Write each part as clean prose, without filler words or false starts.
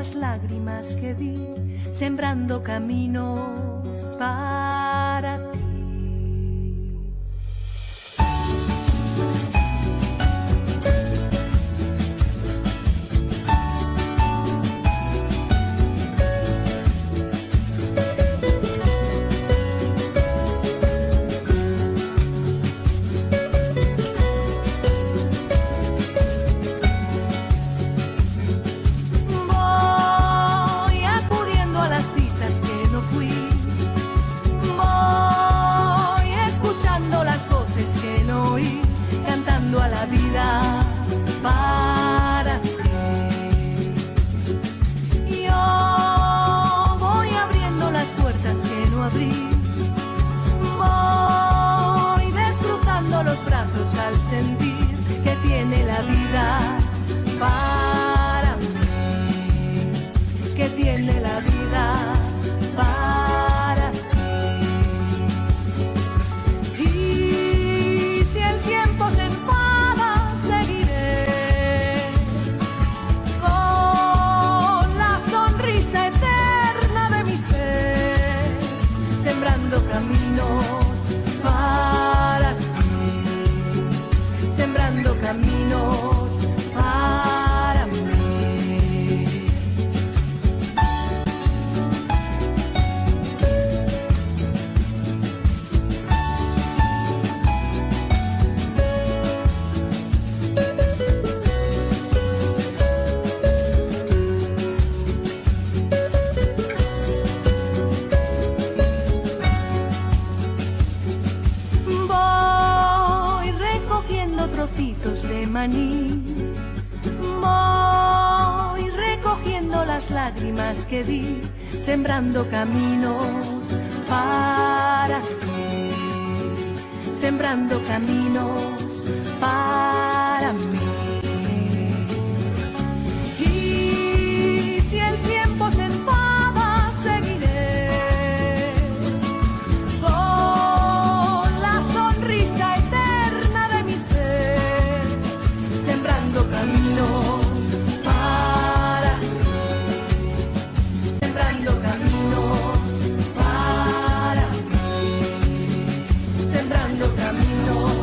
las lágrimas que di, sembrando caminos para ti. Voy recogiendo las lágrimas que di, sembrando caminos para ti, sembrando caminos para mí. Y si el tiempo se enfada, seguiré con la sonrisa eterna de mi ser, sembrando caminos para ti, sembrando caminos para ti, sembrando caminos para ti.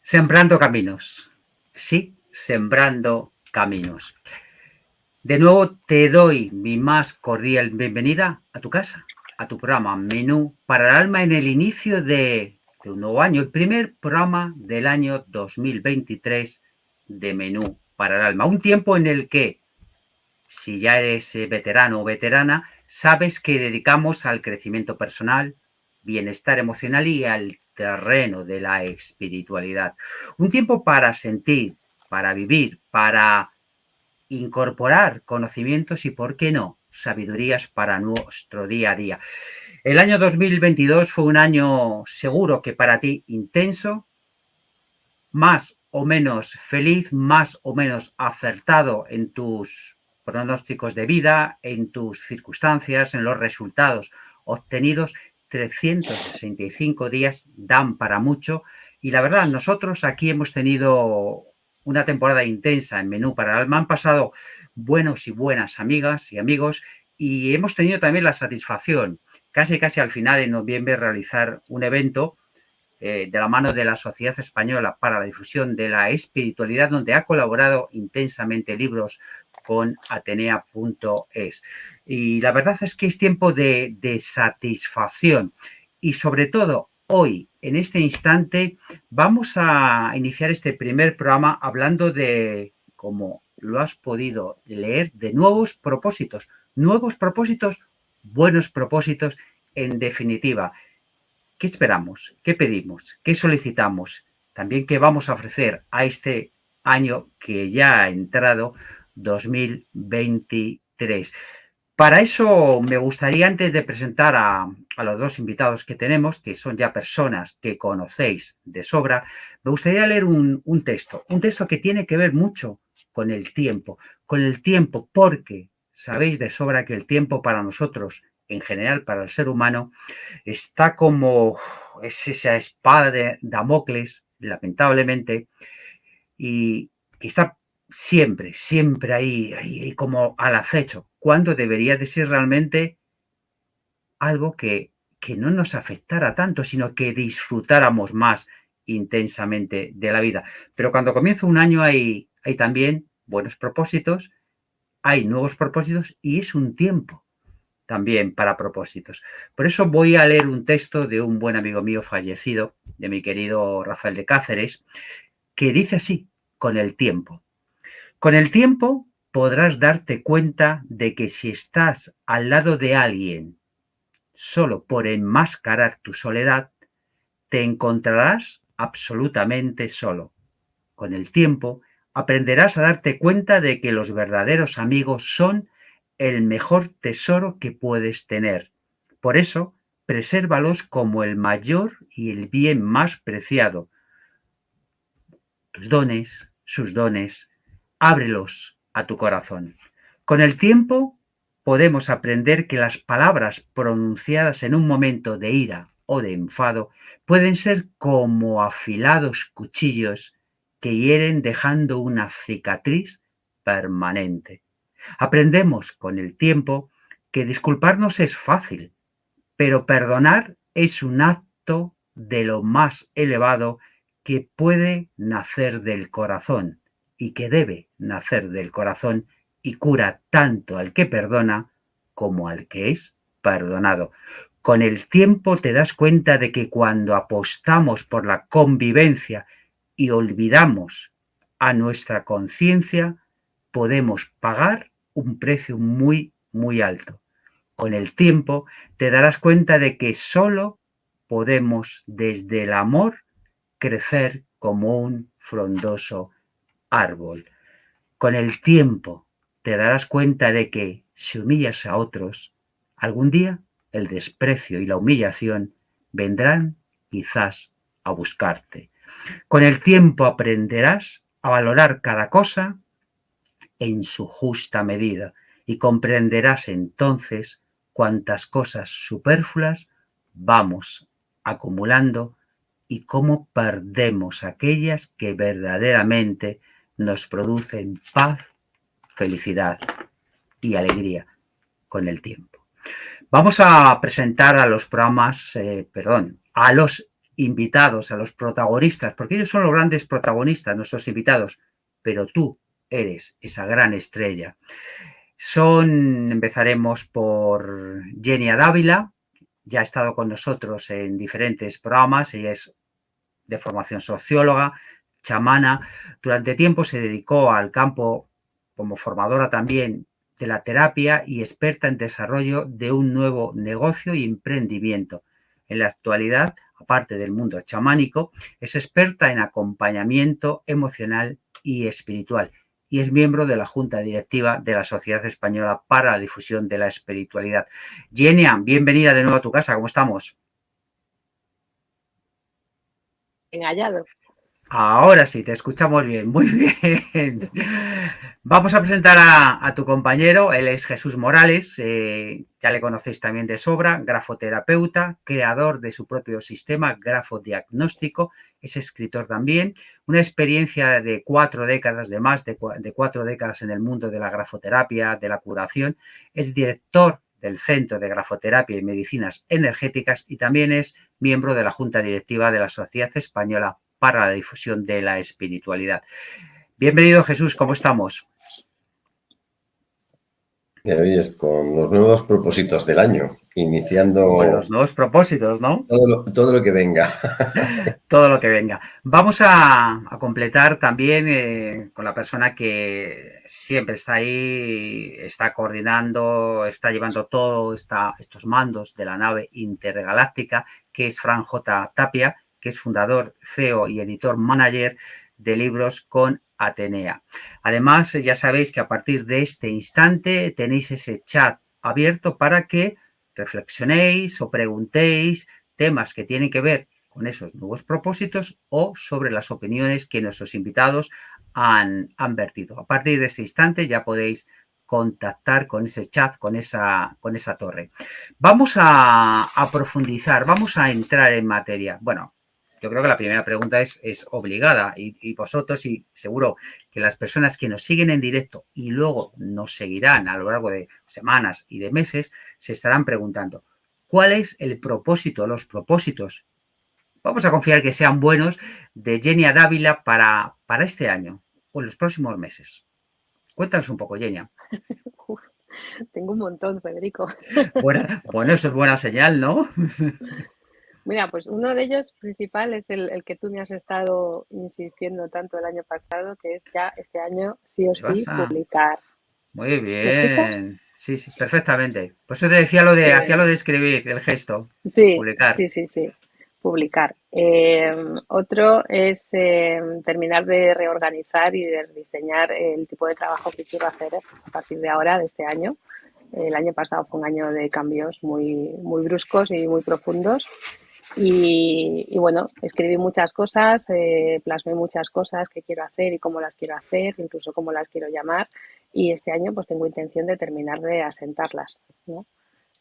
Sembrando caminos. Sí, sembrando caminos. De nuevo te doy mi más cordial bienvenida a tu casa, a tu programa Menú para el Alma en el inicio de un nuevo año, el primer programa del año 2023 de Menú para el Alma. Un tiempo en el que, si ya eres veterano o veterana, sabes que dedicamos al crecimiento personal, bienestar emocional y al terreno de la espiritualidad. Un tiempo para sentir, para vivir, para incorporar conocimientos y, ¿por qué no?, sabidurías para nuestro día a día. El año 2022 fue un año seguro que para ti intenso, más o menos feliz, más o menos acertado en tus pronósticos de vida, en tus circunstancias, en los resultados obtenidos. 365 días dan para mucho y la verdad, nosotros aquí hemos tenido una temporada intensa en Menú para el Alma. Han pasado buenos y buenas amigas y amigos y hemos tenido también la satisfacción, casi al final en noviembre, realizar un evento de la mano de la Sociedad Española para la Difusión de la Espiritualidad, donde ha colaborado intensamente Libros con Atenea.es. Y la verdad es que es tiempo de satisfacción. Y sobre todo, hoy, en este instante, vamos a iniciar este primer programa hablando de, como lo has podido leer, de nuevos propósitos, buenos propósitos, en definitiva. ¿Qué esperamos? ¿Qué pedimos? ¿Qué solicitamos? También qué vamos a ofrecer a este año que ya ha entrado, 2023. Para eso me gustaría, antes de presentar a los dos invitados que tenemos, que son ya personas que conocéis de sobra, me gustaría leer un texto que tiene que ver mucho con el tiempo, porque sabéis de sobra que el tiempo para nosotros, en general para el ser humano, está como es esa espada de Damocles, lamentablemente, y que está siempre, siempre ahí como al acecho, cuando debería de ser realmente algo que no nos afectara tanto, sino que disfrutáramos más intensamente de la vida. Pero cuando comienza un año hay también buenos propósitos, hay nuevos propósitos y es un tiempo también para propósitos. Por eso voy a leer un texto de un buen amigo mío fallecido, de mi querido Rafael de Cáceres, que dice así: con el tiempo. Con el tiempo podrás darte cuenta de que si estás al lado de alguien solo por enmascarar tu soledad, te encontrarás absolutamente solo. Con el tiempo aprenderás a darte cuenta de que los verdaderos amigos son el mejor tesoro que puedes tener. Por eso, presérvalos como el mayor y el bien más preciado. Tus dones, sus dones, ábrelos a tu corazón. Con el tiempo podemos aprender que las palabras pronunciadas en un momento de ira o de enfado pueden ser como afilados cuchillos que hieren dejando una cicatriz permanente. Aprendemos con el tiempo que disculparnos es fácil, pero perdonar es un acto de lo más elevado que puede nacer del corazón y que debe nacer del corazón y cura tanto al que perdona como al que es perdonado. Con el tiempo te das cuenta de que cuando apostamos por la convivencia y olvidamos a nuestra conciencia, podemos pagar un precio muy, muy alto. Con el tiempo te darás cuenta de que solo podemos desde el amor crecer como un frondoso árbol. Con el tiempo te darás cuenta de que si humillas a otros, algún día el desprecio y la humillación vendrán quizás a buscarte. Con el tiempo aprenderás a valorar cada cosa en su justa medida y comprenderás entonces cuántas cosas superfluas vamos acumulando y cómo perdemos aquellas que verdaderamente nos producen paz, felicidad y alegría con el tiempo. Vamos a presentar a los programas, a los invitados, a los protagonistas, porque ellos son los grandes protagonistas, nuestros invitados, pero tú eres esa gran estrella. Empezaremos por Genia Dávila, ya ha estado con nosotros en diferentes programas, ella es de formación socióloga, chamana, durante tiempo se dedicó al campo como formadora también de la terapia y experta en desarrollo de un nuevo negocio y emprendimiento. En la actualidad, aparte del mundo chamánico, es experta en acompañamiento emocional y espiritual y es miembro de la Junta Directiva de la Sociedad Española para la Difusión de la Espiritualidad. Genia, bienvenida de nuevo a tu casa, ¿cómo estamos? Bien hallado. Ahora sí, te escuchamos bien, muy bien. Vamos a presentar a tu compañero, él es Jesús Morales, ya le conocéis también de sobra, grafoterapeuta, creador de su propio sistema grafodiagnóstico, es escritor también, una experiencia de 4 décadas, de más de 4 décadas en el mundo de la grafoterapia, de la curación, es director del Centro de Grafoterapia y Medicinas Energéticas y también es miembro de la Junta Directiva de la Sociedad Española para la Difusión de la Espiritualidad. Bienvenido, Jesús, ¿cómo estamos? Ya oyes, con los nuevos propósitos del año, iniciando... Con los nuevos propósitos, ¿no? Todo lo que venga. Todo lo que venga. Vamos a completar también con la persona que siempre está ahí, está coordinando, está llevando todos estos mandos de la nave intergaláctica, que es Fran J. Tapia, que es fundador, CEO y editor manager de libros con Atenea. Además, ya sabéis que a partir de este instante tenéis ese chat abierto para que reflexionéis o preguntéis temas que tienen que ver con esos nuevos propósitos o sobre las opiniones que nuestros invitados han vertido. A partir de este instante ya podéis contactar con ese chat, con esa torre. Vamos a profundizar, vamos a entrar en materia. Bueno, yo creo que la primera pregunta es obligada y vosotros, y seguro que las personas que nos siguen en directo y luego nos seguirán a lo largo de semanas y de meses, se estarán preguntando, ¿cuál es el propósito, los propósitos? Vamos a confiar que sean buenos de Genia Dávila para este año o en los próximos meses. Cuéntanos un poco, Genia. Tengo un montón, Federico. Bueno, eso es buena señal, ¿no? Mira, pues uno de ellos principal es el que tú me has estado insistiendo tanto el año pasado, que es ya este año sí o sí publicar. Muy ¿Me escuchas? bien. Sí, perfectamente. Por eso te decía hacía lo de escribir, el gesto. Sí, Publicar. sí. Publicar. Otro es terminar de reorganizar y de rediseñar el tipo de trabajo que quiero hacer a partir de ahora, de este año. El año pasado fue un año de cambios muy bruscos y muy profundos. Y bueno, escribí muchas cosas, plasmé muchas cosas que quiero hacer y cómo las quiero hacer, incluso cómo las quiero llamar. Y este año pues tengo intención de terminar de asentarlas, ¿no?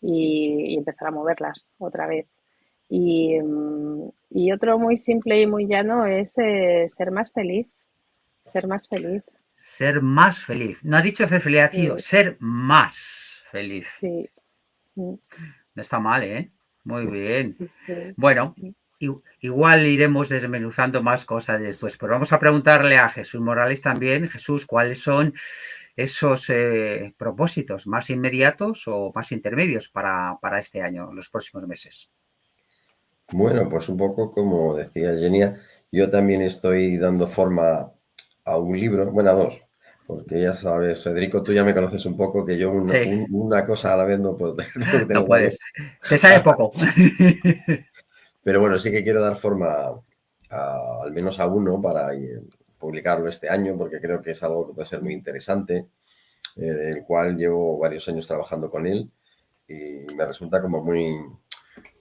Y empezar a moverlas otra vez. Y otro muy simple y muy llano es ser más feliz. Ser más feliz. Ser más feliz. No ha dicho ser feliz, tío. Ser más feliz. Sí. No está mal, ¿eh? Muy bien. Sí. Bueno, igual iremos desmenuzando más cosas después, pero vamos a preguntarle a Jesús Morales también. Jesús, ¿cuáles son esos propósitos más inmediatos o más intermedios para este año, los próximos meses? Bueno, pues un poco como decía Genia, yo también estoy dando forma a un libro, bueno, a dos, porque ya sabes, Federico, tú ya me conoces un poco, que yo una cosa a la vez no puedo tener. No puedes, te sabes poco. Pero bueno, sí que quiero dar forma al menos a uno para publicarlo este año, porque creo que es algo que puede ser muy interesante, el cual llevo varios años trabajando con él y me resulta como muy,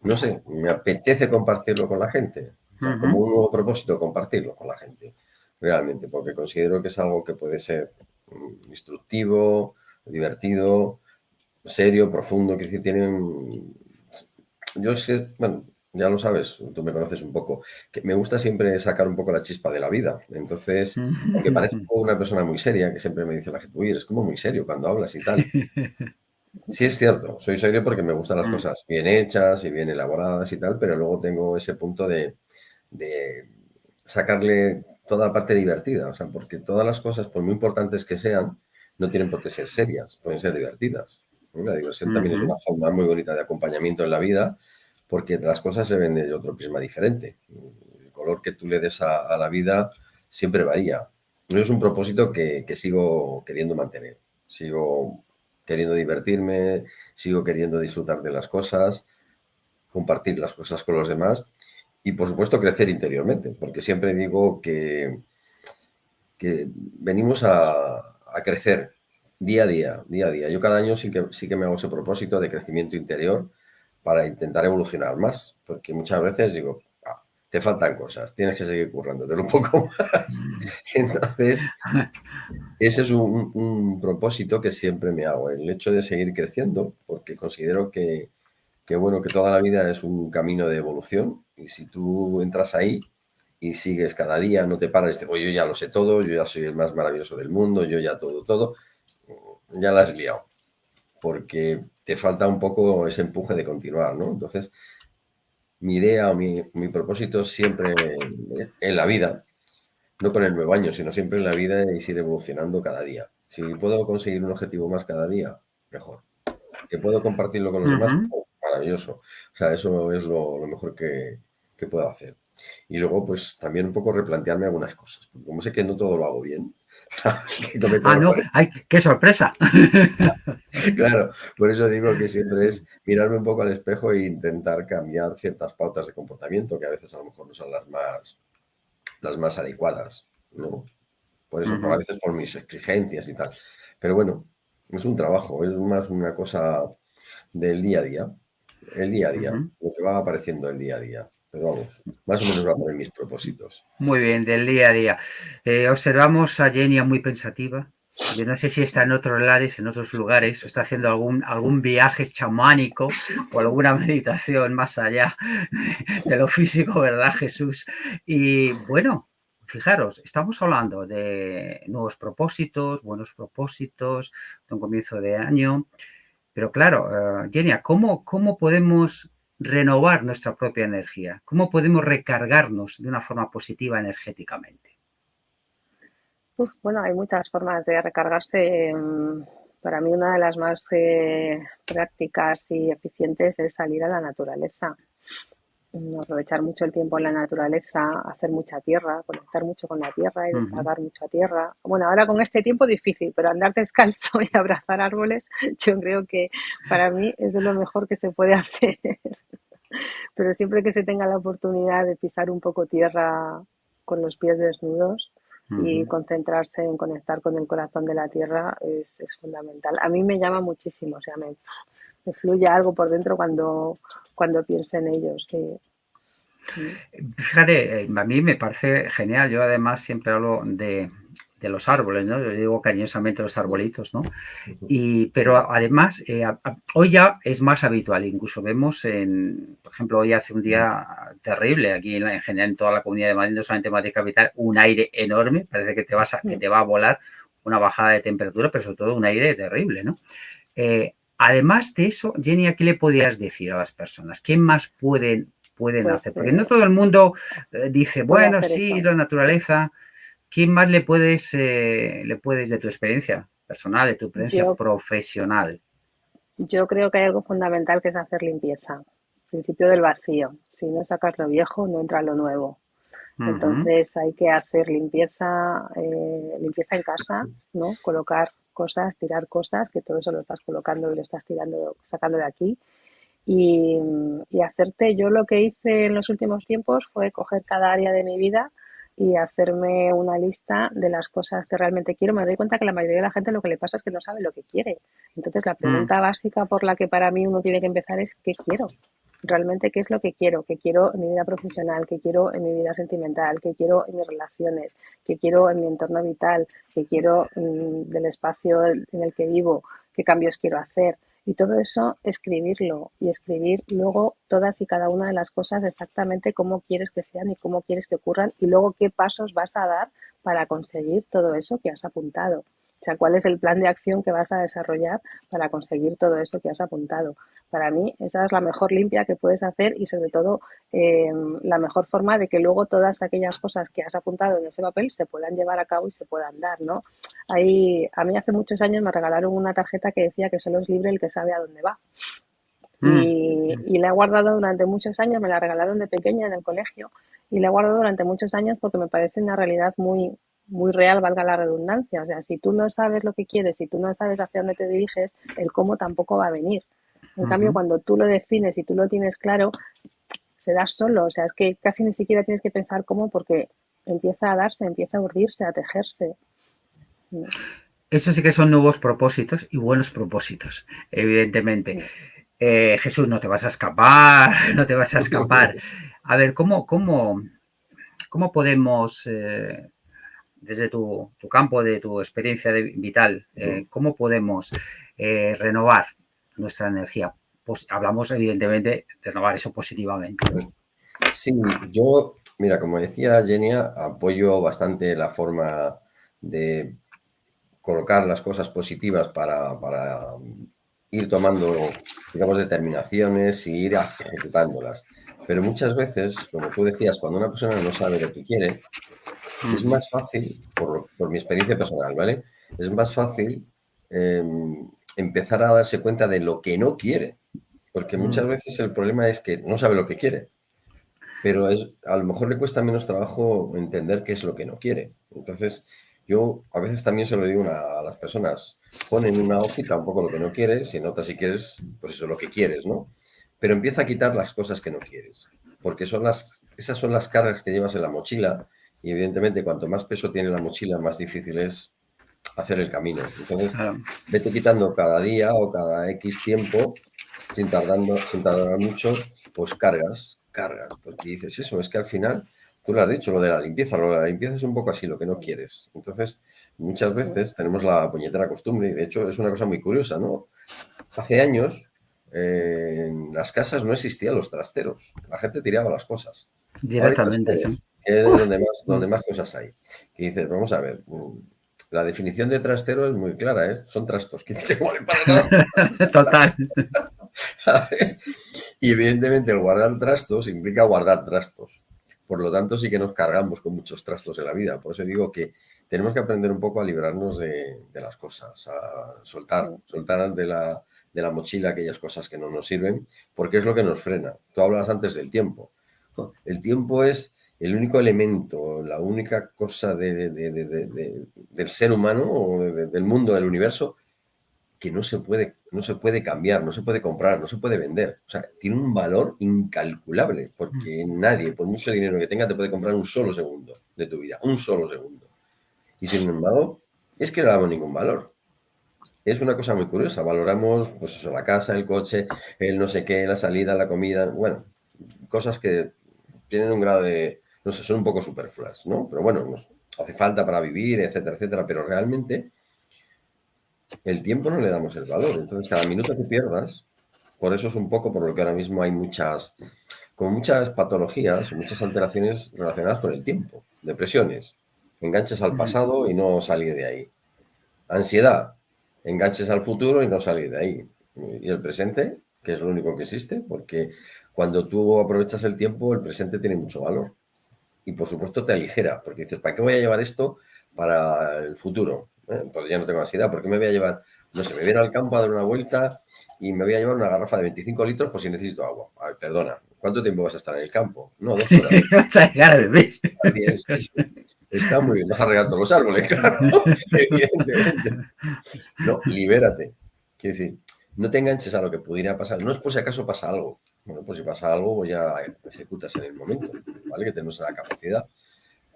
no sé, me apetece compartirlo con la gente, o sea, como un nuevo propósito compartirlo con la gente, realmente, porque considero que es algo que puede ser instructivo, divertido, serio, profundo, que tienen... Yo es que, bueno, ya lo sabes, tú me conoces un poco, que me gusta siempre sacar un poco la chispa de la vida. Entonces, aunque parezco una persona muy seria, que siempre me dice la gente, uy, eres como muy serio cuando hablas y tal. Sí es cierto, soy serio porque me gustan las cosas bien hechas y bien elaboradas y tal, pero luego tengo ese punto de sacarle toda la parte divertida, o sea, porque todas las cosas, por muy importantes que sean, no tienen por qué ser serias, pueden ser divertidas. La diversión también es una forma muy bonita de acompañamiento en la vida, porque las cosas se ven de otro prisma diferente. El color que tú le des a la vida siempre varía. No es un propósito que sigo queriendo mantener. Sigo queriendo divertirme, sigo queriendo disfrutar de las cosas, compartir las cosas con los demás y, por supuesto, crecer interiormente, porque siempre digo que venimos a crecer día a día. Yo cada año sí que me hago ese propósito de crecimiento interior para intentar evolucionar más, porque muchas veces digo, te faltan cosas, tienes que seguir currándotelo un poco más. Entonces, ese es un propósito que siempre me hago, el hecho de seguir creciendo, porque considero que bueno, que toda la vida es un camino de evolución y si tú entras ahí y sigues cada día, no te paras y dices, oye, yo ya lo sé todo, yo ya soy el más maravilloso del mundo, yo ya todo, ya la has liado, porque te falta un poco ese empuje de continuar, ¿no? Entonces, mi idea o mi propósito siempre en la vida, no con el nuevo año, sino siempre en la vida, es ir evolucionando cada día. Si puedo conseguir un objetivo más cada día, mejor. Que puedo compartirlo con los demás, maravilloso. O sea, eso es lo mejor que puedo hacer. Y luego, pues, también un poco replantearme algunas cosas. Porque como sé que no todo lo hago bien. No, ¡ay, qué sorpresa! Claro, por eso digo que siempre es mirarme un poco al espejo e intentar cambiar ciertas pautas de comportamiento que a veces a lo mejor no son las más adecuadas, ¿no? Por eso, a veces por mis exigencias y tal. Pero bueno, Es un trabajo, es más una cosa del día a día. El día a día, lo que va apareciendo el día a día. Pero vamos, más o menos va a poner mis propósitos. Muy bien, del día a día. Observamos a Genia muy pensativa. Yo no sé si está en otros lares, en otros lugares, o está haciendo algún viaje chamánico o alguna meditación más allá de lo físico, ¿verdad, Jesús? Y bueno, fijaros, estamos hablando de nuevos propósitos, buenos propósitos, de un comienzo de año. Pero claro, Genia, ¿cómo podemos renovar nuestra propia energía? ¿Cómo podemos recargarnos de una forma positiva energéticamente? Bueno, hay muchas formas de recargarse. Para mí una de las más prácticas y eficientes es salir a la naturaleza. Aprovechar mucho el tiempo en la naturaleza, hacer mucha tierra, conectar mucho con la tierra y descargar mucha tierra. Bueno, ahora con este tiempo difícil, pero andar descalzo y abrazar árboles, yo creo que para mí es de lo mejor que se puede hacer. Pero siempre que se tenga la oportunidad de pisar un poco tierra con los pies desnudos y concentrarse en conectar con el corazón de la tierra es fundamental. A mí me llama muchísimo, o sea, me fluye algo por dentro cuando pienso en ellos. Sí. Fíjate, a mí me parece genial. Yo además siempre hablo de los árboles, ¿no? Yo digo cariñosamente los arbolitos, ¿no? Pero además, hoy ya es más habitual, incluso vemos, por ejemplo, hoy hace un día terrible aquí en general en toda la Comunidad de Madrid, no solamente en Madrid capital, un aire enorme, parece que te va a volar, una bajada de temperatura, pero sobre todo un aire terrible, ¿no? Además de eso, Jenny, ¿qué le podrías decir a las personas? ¿Qué más pueden hacer? Porque no todo el mundo dice, bueno, sí, la naturaleza. ¿Qué más le puedes de tu experiencia personal, de tu experiencia profesional? Yo creo que hay algo fundamental que es hacer limpieza. Principio del vacío. Si no sacas lo viejo, no entra lo nuevo. Entonces hay que hacer limpieza en casa, ¿no? Colocar cosas, tirar cosas, que todo eso lo estás colocando y lo estás sacando de aquí. Y hacerte, yo lo que hice en los últimos tiempos fue coger cada área de mi vida y hacerme una lista de las cosas que realmente quiero. Me doy cuenta que la mayoría de la gente lo que le pasa es que no sabe lo que quiere. Entonces la pregunta básica por la que para mí uno tiene que empezar es ¿qué quiero? Realmente qué es lo que quiero en mi vida profesional, qué quiero en mi vida sentimental, qué quiero en mis relaciones, qué quiero en mi entorno vital, qué quiero del espacio en el que vivo, qué cambios quiero hacer. Y todo eso, escribirlo y escribir luego todas y cada una de las cosas exactamente cómo quieres que sean y cómo quieres que ocurran y luego qué pasos vas a dar para conseguir todo eso que has apuntado. O sea, cuál es el plan de acción que vas a desarrollar para conseguir todo eso que has apuntado. Para mí, esa es la mejor limpia que puedes hacer y, sobre todo, la mejor forma de que luego todas aquellas cosas que has apuntado en ese papel se puedan llevar a cabo y se puedan dar, ¿no? A mí hace muchos años me regalaron una tarjeta que decía que solo es libre el que sabe a dónde va. Y la he guardado durante muchos años, me la regalaron de pequeña en el colegio y la he guardado durante muchos años porque me parece una realidad muy real, valga la redundancia. O sea, si tú no sabes lo que quieres, si tú no sabes hacia dónde te diriges, el cómo tampoco va a venir. En cambio, cuando tú lo defines y tú lo tienes claro, se da solo. O sea, es que casi ni siquiera tienes que pensar cómo porque empieza a darse, empieza a urdirse, a tejerse. Eso sí que son nuevos propósitos y buenos propósitos, evidentemente. Jesús, no te vas a escapar, no te vas a escapar. A ver, ¿cómo podemos, desde tu campo, de tu experiencia vital, cómo podemos renovar nuestra energía? Pues hablamos, evidentemente, de renovar eso positivamente. Sí, yo, mira, como decía Genia, apoyo bastante la forma de colocar las cosas positivas para ir tomando, digamos, determinaciones y ir ejecutándolas. Pero muchas veces, como tú decías, cuando una persona no sabe lo que quiere, es más fácil, por mi experiencia personal, ¿vale? Es más fácil empezar a darse cuenta de lo que no quiere. Porque muchas veces el problema es que no sabe lo que quiere. Pero a lo mejor le cuesta menos trabajo entender qué es lo que no quiere. Entonces, yo a veces también se lo digo a las personas, pon en una hojita un poco lo que no quieres y nota si quieres, pues eso, lo que quieres, ¿no? Pero empieza a quitar las cosas que no quieres, porque esas son las cargas que llevas en la mochila y evidentemente cuanto más peso tiene la mochila, más difícil es hacer el camino. Entonces, Claro. vete quitando cada día o cada X tiempo, sin tardar mucho, pues cargas, porque dices eso, es que al final, tú lo has dicho, lo de la limpieza es un poco así, lo que no quieres. Entonces, muchas veces tenemos la puñetera costumbre, y de hecho es una cosa muy curiosa, ¿no? Hace años en las casas no existían los trasteros, la gente tiraba las cosas. Ahora hay Directamente, sí. trasteros, que es donde más cosas hay. Que dices, vamos a ver, la definición de trastero es muy clara, ¿eh? Son trastos que no valen para nada. Total. Y evidentemente el guardar trastos implica guardar trastos. Por lo tanto, sí que nos cargamos con muchos trastos en la vida. Por eso digo que tenemos que aprender un poco a librarnos de las cosas, a soltar de la mochila aquellas cosas que no nos sirven, porque es lo que nos frena. Tú hablabas antes del tiempo. El tiempo es el único elemento, la única cosa del ser humano o del mundo, del universo, que no se puede cambiar, no se puede comprar, no se puede vender. O sea, tiene un valor incalculable, porque nadie, por mucho dinero que tenga, te puede comprar un solo segundo de tu vida, un solo segundo. Y sin embargo, es que no le damos ningún valor. Es una cosa muy curiosa. Valoramos, pues eso, la casa, el coche, el no sé qué, la salida, la comida, bueno, cosas que tienen un grado de, no sé, son un poco superfluas, ¿no? Pero bueno, nos hace falta para vivir, etcétera, etcétera. Pero realmente el tiempo no le damos el valor. Entonces, cada minuto que pierdas, por eso es un poco por lo que ahora mismo hay muchas patologías, muchas alteraciones relacionadas con el tiempo. Depresiones, enganches al pasado y no salir de ahí. Ansiedad, enganches al futuro y no salir de ahí. Y el presente, que es lo único que existe, porque cuando tú aprovechas el tiempo, el presente tiene mucho valor. Y por supuesto te aligera, porque dices, ¿para qué voy a llevar esto para el futuro? Pues ya no tengo ansiedad, ¿por qué me voy a llevar? No sé, me voy a ir al campo a dar una vuelta y me voy a llevar una garrafa de 25 litros por si necesito agua. Ay, perdona, ¿cuánto tiempo vas a estar en el campo? No, 2 horas. Vas a llegar al mes. Está muy bien, vas a regar todos los árboles, claro, evidentemente. No, libérate. Quiero decir, no te enganches a lo que pudiera pasar. No es por si acaso pasa algo. Bueno, pues si pasa algo, pues ya ejecutas en el momento, ¿vale? Que tenemos la capacidad.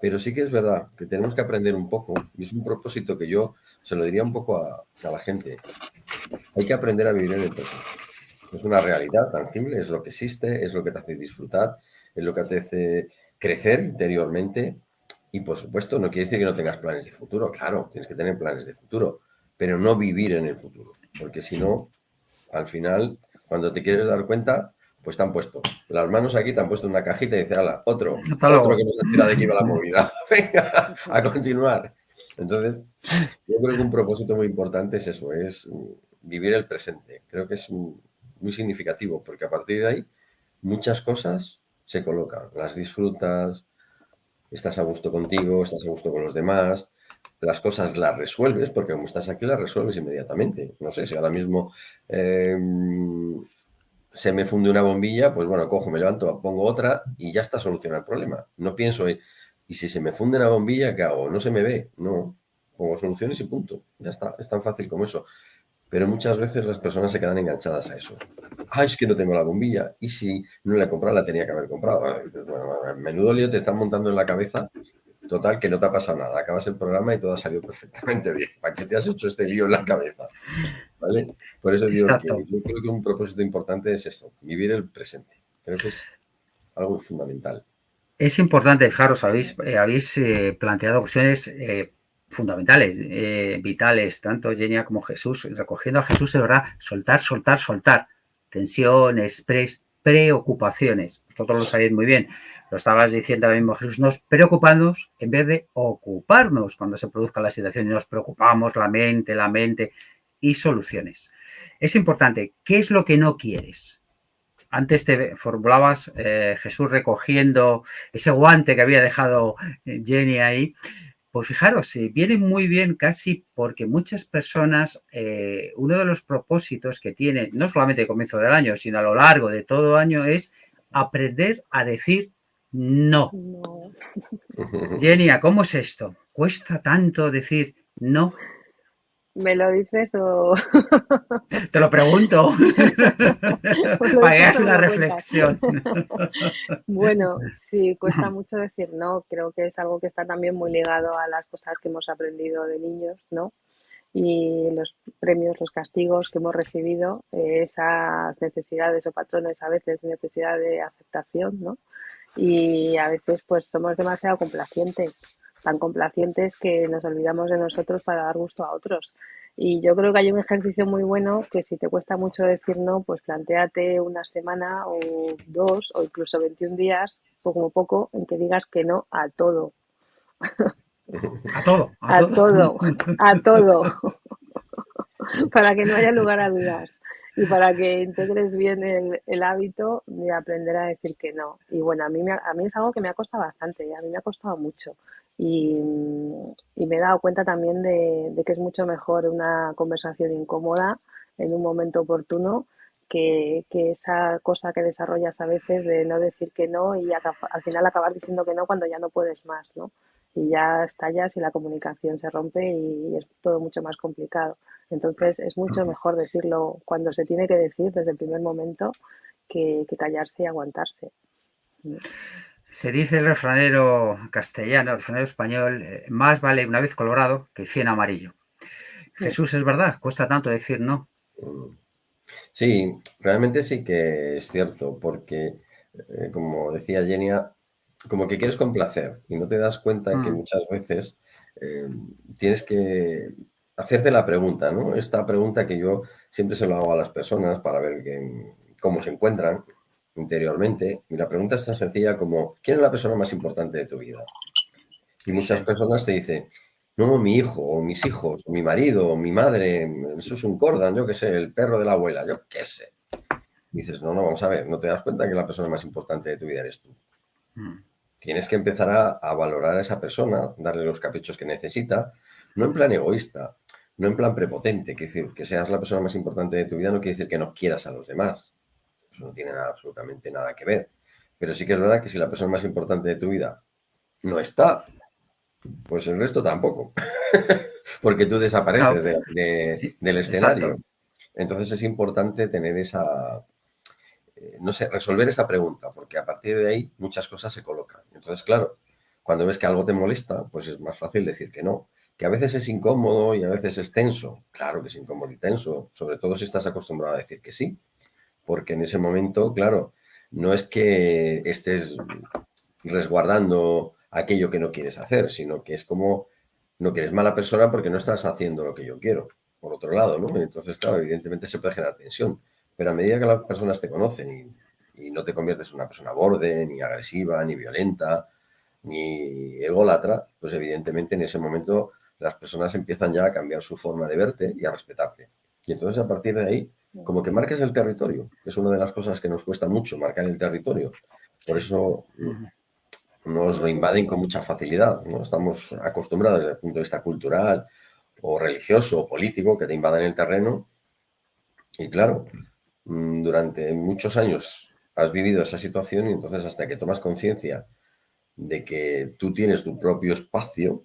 Pero sí que es verdad que tenemos que aprender un poco, y es un propósito que yo se lo diría un poco a la gente. Hay que aprender a vivir en el presente. Es una realidad tangible, es lo que existe, es lo que te hace disfrutar, es lo que te hace crecer interiormente. Y por supuesto, no quiere decir que no tengas planes de futuro. Claro, tienes que tener planes de futuro, pero no vivir en el futuro. Porque si no, al final, cuando te quieres dar cuenta, pues te han puesto las manos aquí, te han puesto una cajita y dice, ala, otro que nos ha tirado de aquí va la movida. Venga, a continuar. Entonces, yo creo que un propósito muy importante es eso, es vivir el presente. Creo que es muy significativo, porque a partir de ahí muchas cosas se colocan, las disfrutas, estás a gusto contigo, estás a gusto con los demás, las cosas las resuelves, porque como estás aquí las resuelves inmediatamente. No sé, si ahora mismo se me funde una bombilla, pues bueno, cojo, me levanto, pongo otra y ya está solucionado el problema. No pienso en, ¿y si se me funde una bombilla, qué hago? ¿No se me ve? No, pongo soluciones y punto. Ya está, es tan fácil como eso. Pero muchas veces las personas se quedan enganchadas a eso. Ah, es que no tengo la bombilla. Y si no la he comprado, la tenía que haber comprado. Bueno, menudo lío te están montando en la cabeza. Total, que no te ha pasado nada. Acabas el programa y todo ha salido perfectamente bien. ¿Para qué te has hecho este lío en la cabeza? ¿Vale? Por eso digo que yo creo que un propósito importante es esto, vivir el presente. Creo que es algo fundamental. Es importante, fijaros, habéis planteado cuestiones fundamentales, vitales, tanto Genia como Jesús, recogiendo a Jesús, es verdad, soltar, soltar, soltar, tensiones, preocupaciones, vosotros lo sabéis muy bien, lo estabas diciendo ahora mismo Jesús, nos preocupamos en vez de ocuparnos cuando se produzca la situación y nos preocupamos la mente y soluciones. Es importante, ¿qué es lo que no quieres? Antes te formulabas, Jesús, recogiendo ese guante que había dejado Jenny ahí. Pues fijaros, viene muy bien casi porque muchas personas, uno de los propósitos que tienen, no solamente al comienzo del año, sino a lo largo de todo el año, es aprender a decir no. Jenny, ¿cómo es esto? ¿Cuesta tanto decir no? ¿Me lo dices o...? Te lo pregunto. Para que hagas una reflexión. Bueno, sí, cuesta mucho decir no. Creo que es algo que está también muy ligado a las cosas que hemos aprendido de niños, ¿no? y los premios, los castigos que hemos recibido, esas necesidades o patrones a veces necesidad de aceptación, ¿no? Y a veces pues somos demasiado complacientes, tan complacientes que nos olvidamos de nosotros para dar gusto a otros. Y yo creo que hay un ejercicio muy bueno que si te cuesta mucho decir no, pues plantéate una semana o 2 o incluso 21 días, o como poco, en que digas que no a todo. A todo, a A todo. todo, a todo. Para que no haya lugar a dudas y para que integres bien el hábito de aprender a decir que no. Y bueno, a mí es algo que me ha costado bastante, a mí me ha costado mucho. Y me he dado cuenta también de que es mucho mejor una conversación incómoda en un momento oportuno que esa cosa que desarrollas a veces de no decir que no y al final acabar diciendo que no cuando ya no puedes más, ¿no? Y ya estallas y la comunicación se rompe y es todo mucho más complicado. Entonces es mucho mejor decirlo cuando se tiene que decir desde el primer momento que callarse y aguantarse. Se dice el refranero castellano, el refranero español, más vale una vez colorado que 100 amarillo. Jesús, es verdad, cuesta tanto decir no. Sí, realmente sí que es cierto, porque como decía Genia, como que quieres complacer y no te das cuenta que muchas veces tienes que hacerte la pregunta, ¿no? Esta pregunta que yo siempre se lo hago a las personas para ver cómo se encuentran interiormente. Y la pregunta es tan sencilla como, ¿quién es la persona más importante de tu vida? Y muchas personas te dicen, no, mi hijo, o mis hijos, o mi marido, o mi madre, eso es un cordón, yo qué sé, el perro de la abuela, yo qué sé. Y dices, no, vamos a ver, ¿no te das cuenta que la persona más importante de tu vida eres tú? Tienes que empezar a valorar a esa persona, darle los caprichos que necesita, no en plan egoísta, no en plan prepotente, que decir, que seas la persona más importante de tu vida no quiere decir que no quieras a los demás. Eso no tiene absolutamente nada que ver. Pero sí que es verdad que si la persona más importante de tu vida no está, pues el resto tampoco. Porque tú desapareces del escenario. Exacto. Entonces es importante tener esa, no sé, resolver esa pregunta, porque a partir de ahí muchas cosas se colocan. Entonces, claro, cuando ves que algo te molesta, pues es más fácil decir que no. Que a veces es incómodo y a veces es tenso. Claro que es incómodo y tenso, sobre todo si estás acostumbrado a decir que sí. Porque en ese momento, claro, no es que estés resguardando aquello que no quieres hacer, sino que es como no que eres mala persona porque no estás haciendo lo que yo quiero, por otro lado, ¿no? Entonces, claro, evidentemente se puede generar tensión, pero a medida que las personas te conocen y no te conviertes en una persona borde, ni agresiva, ni violenta, ni ególatra, pues evidentemente en ese momento las personas empiezan ya a cambiar su forma de verte y a respetarte. Y entonces a partir de ahí, como que marques el territorio, que es una de las cosas que nos cuesta mucho, marcar el territorio. Por eso nos lo invaden con mucha facilidad, ¿no? Estamos acostumbrados desde el punto de vista cultural o religioso o político que te invadan el terreno y claro, durante muchos años has vivido esa situación y entonces hasta que tomas conciencia de que tú tienes tu propio espacio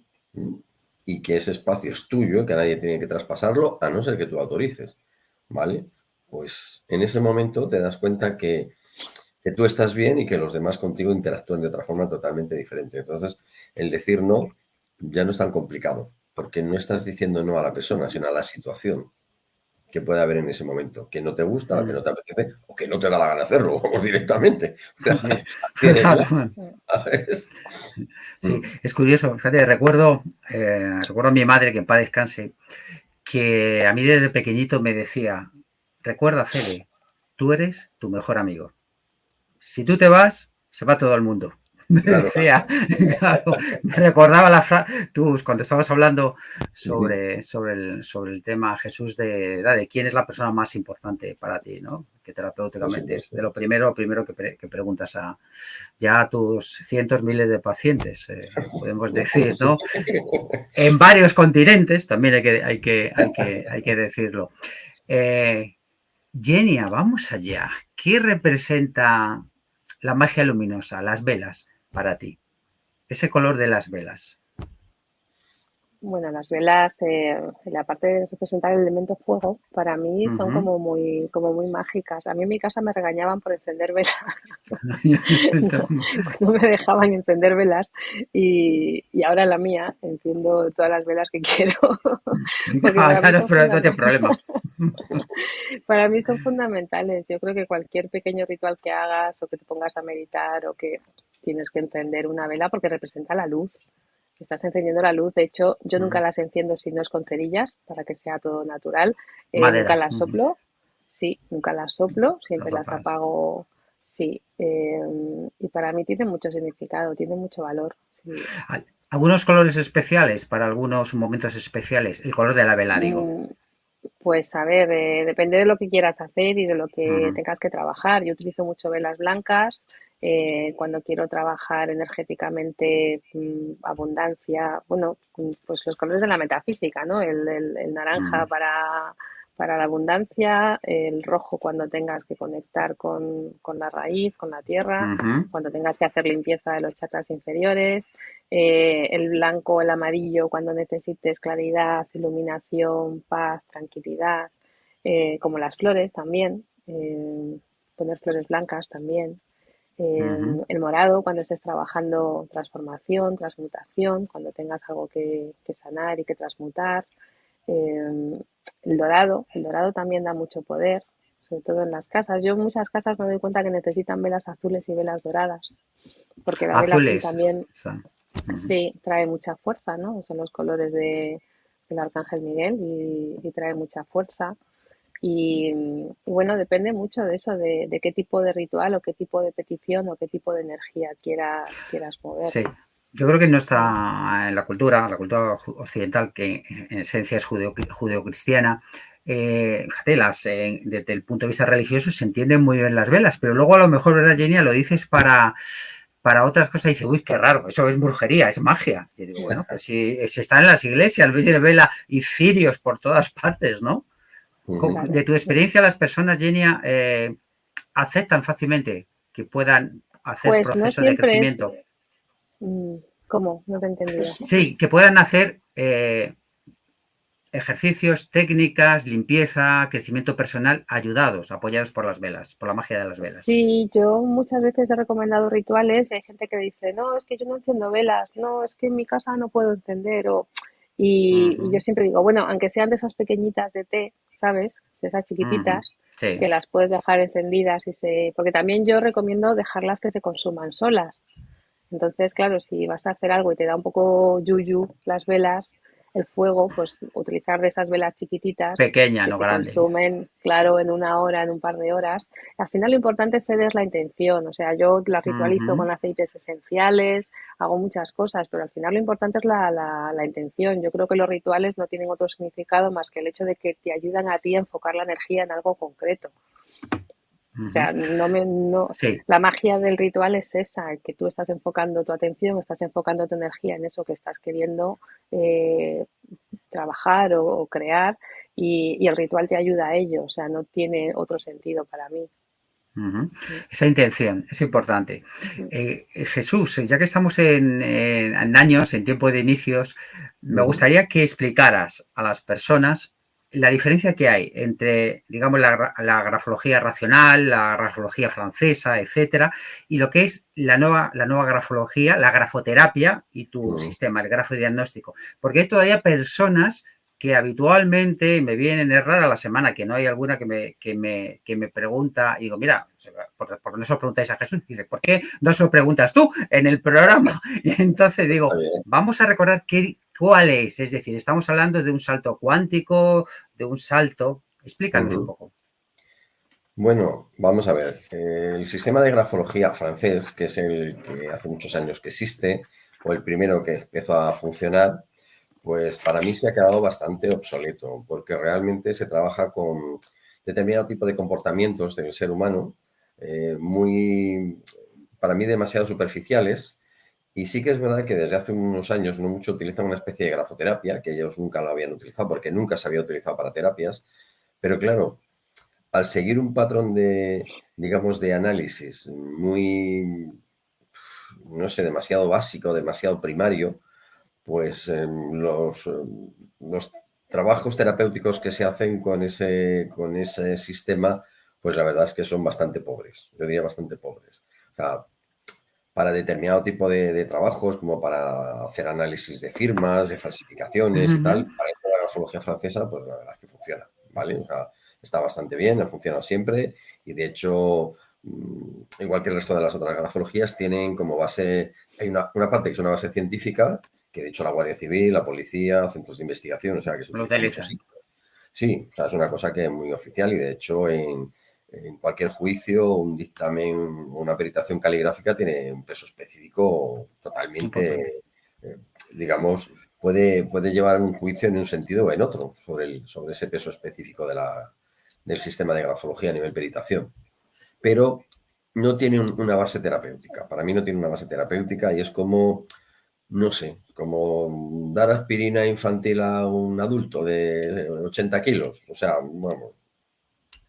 y que ese espacio es tuyo, que nadie tiene que traspasarlo a no ser que tú autorices, ¿vale? Pues en ese momento te das cuenta que tú estás bien y que los demás contigo interactúan de otra forma totalmente diferente. Entonces, el decir no ya no es tan complicado, porque no estás diciendo no a la persona, sino a la situación que puede haber en ese momento, que no te gusta, que no te apetece o que no te da la gana de hacerlo, vamos directamente. Sí, es curioso, fíjate, recuerdo a mi madre, que en paz descanse, que a mí desde pequeñito me decía, recuerda, Fede, tú eres tu mejor amigo. Si tú te vas, se va todo el mundo. Me decía, claro, me recordaba la frase, tú cuando estabas hablando sobre el tema, Jesús, de quién es la persona más importante para ti, ¿no? Que terapéuticamente es de lo primero que preguntas a tus cientos, miles de pacientes, podemos decir, ¿no? En varios continentes, también hay que decirlo. Genia, vamos allá. ¿Qué representa la magia luminosa, las velas, para ti? Ese color de las velas. Bueno, las velas, la parte de representar el elemento fuego, para mí son Ujú. como muy mágicas. A mí en mi casa me regañaban por encender velas, no, no me dejaban encender velas y ahora en la mía enciendo todas las velas que quiero, porque Ah, para mí claro, son pero no tiene problema. para mí son fundamentales. Yo creo que cualquier pequeño ritual que hagas o que te pongas a meditar o que tienes que encender una vela porque representa la luz. Estás encendiendo la luz. De hecho, yo nunca Ujú. las enciendo si no es con cerillas, para que sea todo natural. Nunca Madera. las Ujú. soplo. Sí, nunca las soplo. Las Siempre las sopas. apago. Sí. Y para mí tiene mucho significado, tiene mucho valor. Sí. Algunos colores especiales para algunos momentos especiales. El color de la vela, digo. Mm, Pues a ver, depende de lo que quieras hacer y de lo que Ujú. tengas que trabajar. Yo utilizo mucho velas blancas cuando quiero trabajar energéticamente abundancia, bueno, pues los colores de la metafísica, ¿no? El naranja Ujú. para la abundancia, el rojo cuando tengas que conectar con la raíz, con la tierra, Ujú. cuando tengas que hacer limpieza de los chakras inferiores, el blanco, el amarillo cuando necesites claridad, iluminación, paz, tranquilidad, como las flores también, poner flores blancas también. Ujú. El morado cuando estés trabajando transformación, transmutación, cuando tengas algo que sanar y que transmutar. Eh, el dorado también da mucho poder, sobre todo en las casas. Yo en muchas casas me doy cuenta que necesitan velas azules y velas doradas, porque la vela azul Azules. también Son. Ujú. sí, trae mucha fuerza, ¿no? Son los colores del Arcángel Miguel y trae mucha fuerza. Y bueno, depende mucho de eso, de qué tipo de ritual o qué tipo de petición o qué tipo de energía quieras mover. Sí. Yo creo que en la cultura occidental, que en esencia es judeocristiana, fíjate, desde el punto de vista religioso se entienden muy bien las velas, pero luego a lo mejor, ¿verdad, Genia? Lo dices para otras cosas y dice, uy, qué raro, eso es brujería, es magia. Yo digo, bueno, pues si está en las iglesias, de vela y cirios por todas partes, ¿no? Ujú. De Claro. tu experiencia, las personas, Genia, aceptan fácilmente que puedan hacer Pues no proceso de siempre es... crecimiento. mm, ¿Cómo? No te he entendido. Sí, que puedan hacer ejercicios, técnicas, limpieza, crecimiento personal, ayudados, apoyados por las velas, por la magia de las velas. Sí, yo muchas veces he recomendado rituales y hay gente que dice, no, es que yo no enciendo velas, no, es que en mi casa no puedo encender. Y yo Ujú, siempre digo, bueno, aunque sean de esas pequeñitas de té, ¿sabes? De esas ujú. chiquititas, que Sí. las puedes dejar encendidas porque también yo recomiendo dejarlas que se consuman solas. Entonces, claro, si vas a hacer algo y te da un poco yuyu las velas, el fuego, pues utilizar de esas velas chiquititas Pequeña, que no se grande. consumen, claro, en una hora, en un par de horas. Al final lo importante es la intención, o sea, yo las ritualizo Ujú, con aceites esenciales, hago muchas cosas, pero al final lo importante es la intención. Yo creo que los rituales no tienen otro significado más que el hecho de que te ayudan a ti a enfocar la energía en algo concreto. O ujú. sea, Sí. la magia del ritual es esa, que tú estás enfocando tu atención, estás enfocando tu energía en eso que estás queriendo eh, trabajar o crear y el ritual te ayuda a ello, o sea, no tiene otro sentido para mí. Ujú. Esa intención es importante. Jesús, ya que estamos en años, en tiempo de inicios, me Ujú. gustaría que explicaras a las personas la diferencia que hay entre, digamos, la grafología racional, la grafología francesa, etcétera, y lo que es la nueva grafología, la grafoterapia y tu Ujú. sistema, el grafodiagnóstico. Porque hay todavía personas que habitualmente me vienen, es rara la semana que no hay alguna que me pregunta, y digo, mira, ¿por qué no se lo preguntáis a Jesús? Y dice, ¿por qué no se lo preguntas tú en el programa? Y entonces digo, Está bien. vamos a recordar cuál es decir, estamos hablando de un salto cuántico, de un salto, explícanos un Ujú. poco. Bueno, vamos a ver. El sistema de grafología francés, que es el que hace muchos años que existe, o el primero que empezó a funcionar, pues para mí se ha quedado bastante obsoleto, porque realmente se trabaja con determinado tipo de comportamientos del ser humano, muy, para mí, demasiado superficiales. Y sí que es verdad que desde hace unos años, no mucho, utilizan una especie de grafoterapia, que ellos nunca lo habían utilizado, porque nunca se había utilizado para terapias. Pero claro, al seguir un patrón de, digamos, de análisis muy, no sé, demasiado básico, demasiado primario, pues los trabajos terapéuticos que se hacen con ese sistema, pues la verdad es que son bastante pobres, yo diría bastante pobres. O sea, para determinado tipo de trabajos, como para hacer análisis de firmas, de falsificaciones y tal, para eso la grafología francesa, pues la verdad es que funciona, ¿vale? O sea, está bastante bien, ha funcionado siempre y de hecho, igual que el resto de las otras grafologías, tienen como base, hay una parte que es una base científica, que de hecho la Guardia Civil, la policía, centros de investigación, o sea, que se Lo utiliza en muchos utilizan. sitios. Sí, o sea, es una cosa que es muy oficial y de hecho en cualquier juicio, un dictamen, una peritación caligráfica tiene un peso específico Importante. totalmente, digamos, puede llevar un juicio en un sentido o en otro sobre ese peso específico del sistema de grafología a nivel peritación. Pero no tiene una base terapéutica. Para mí no tiene una base terapéutica y es como, no sé, como dar aspirina infantil a un adulto de 80 kilos. O sea, vamos,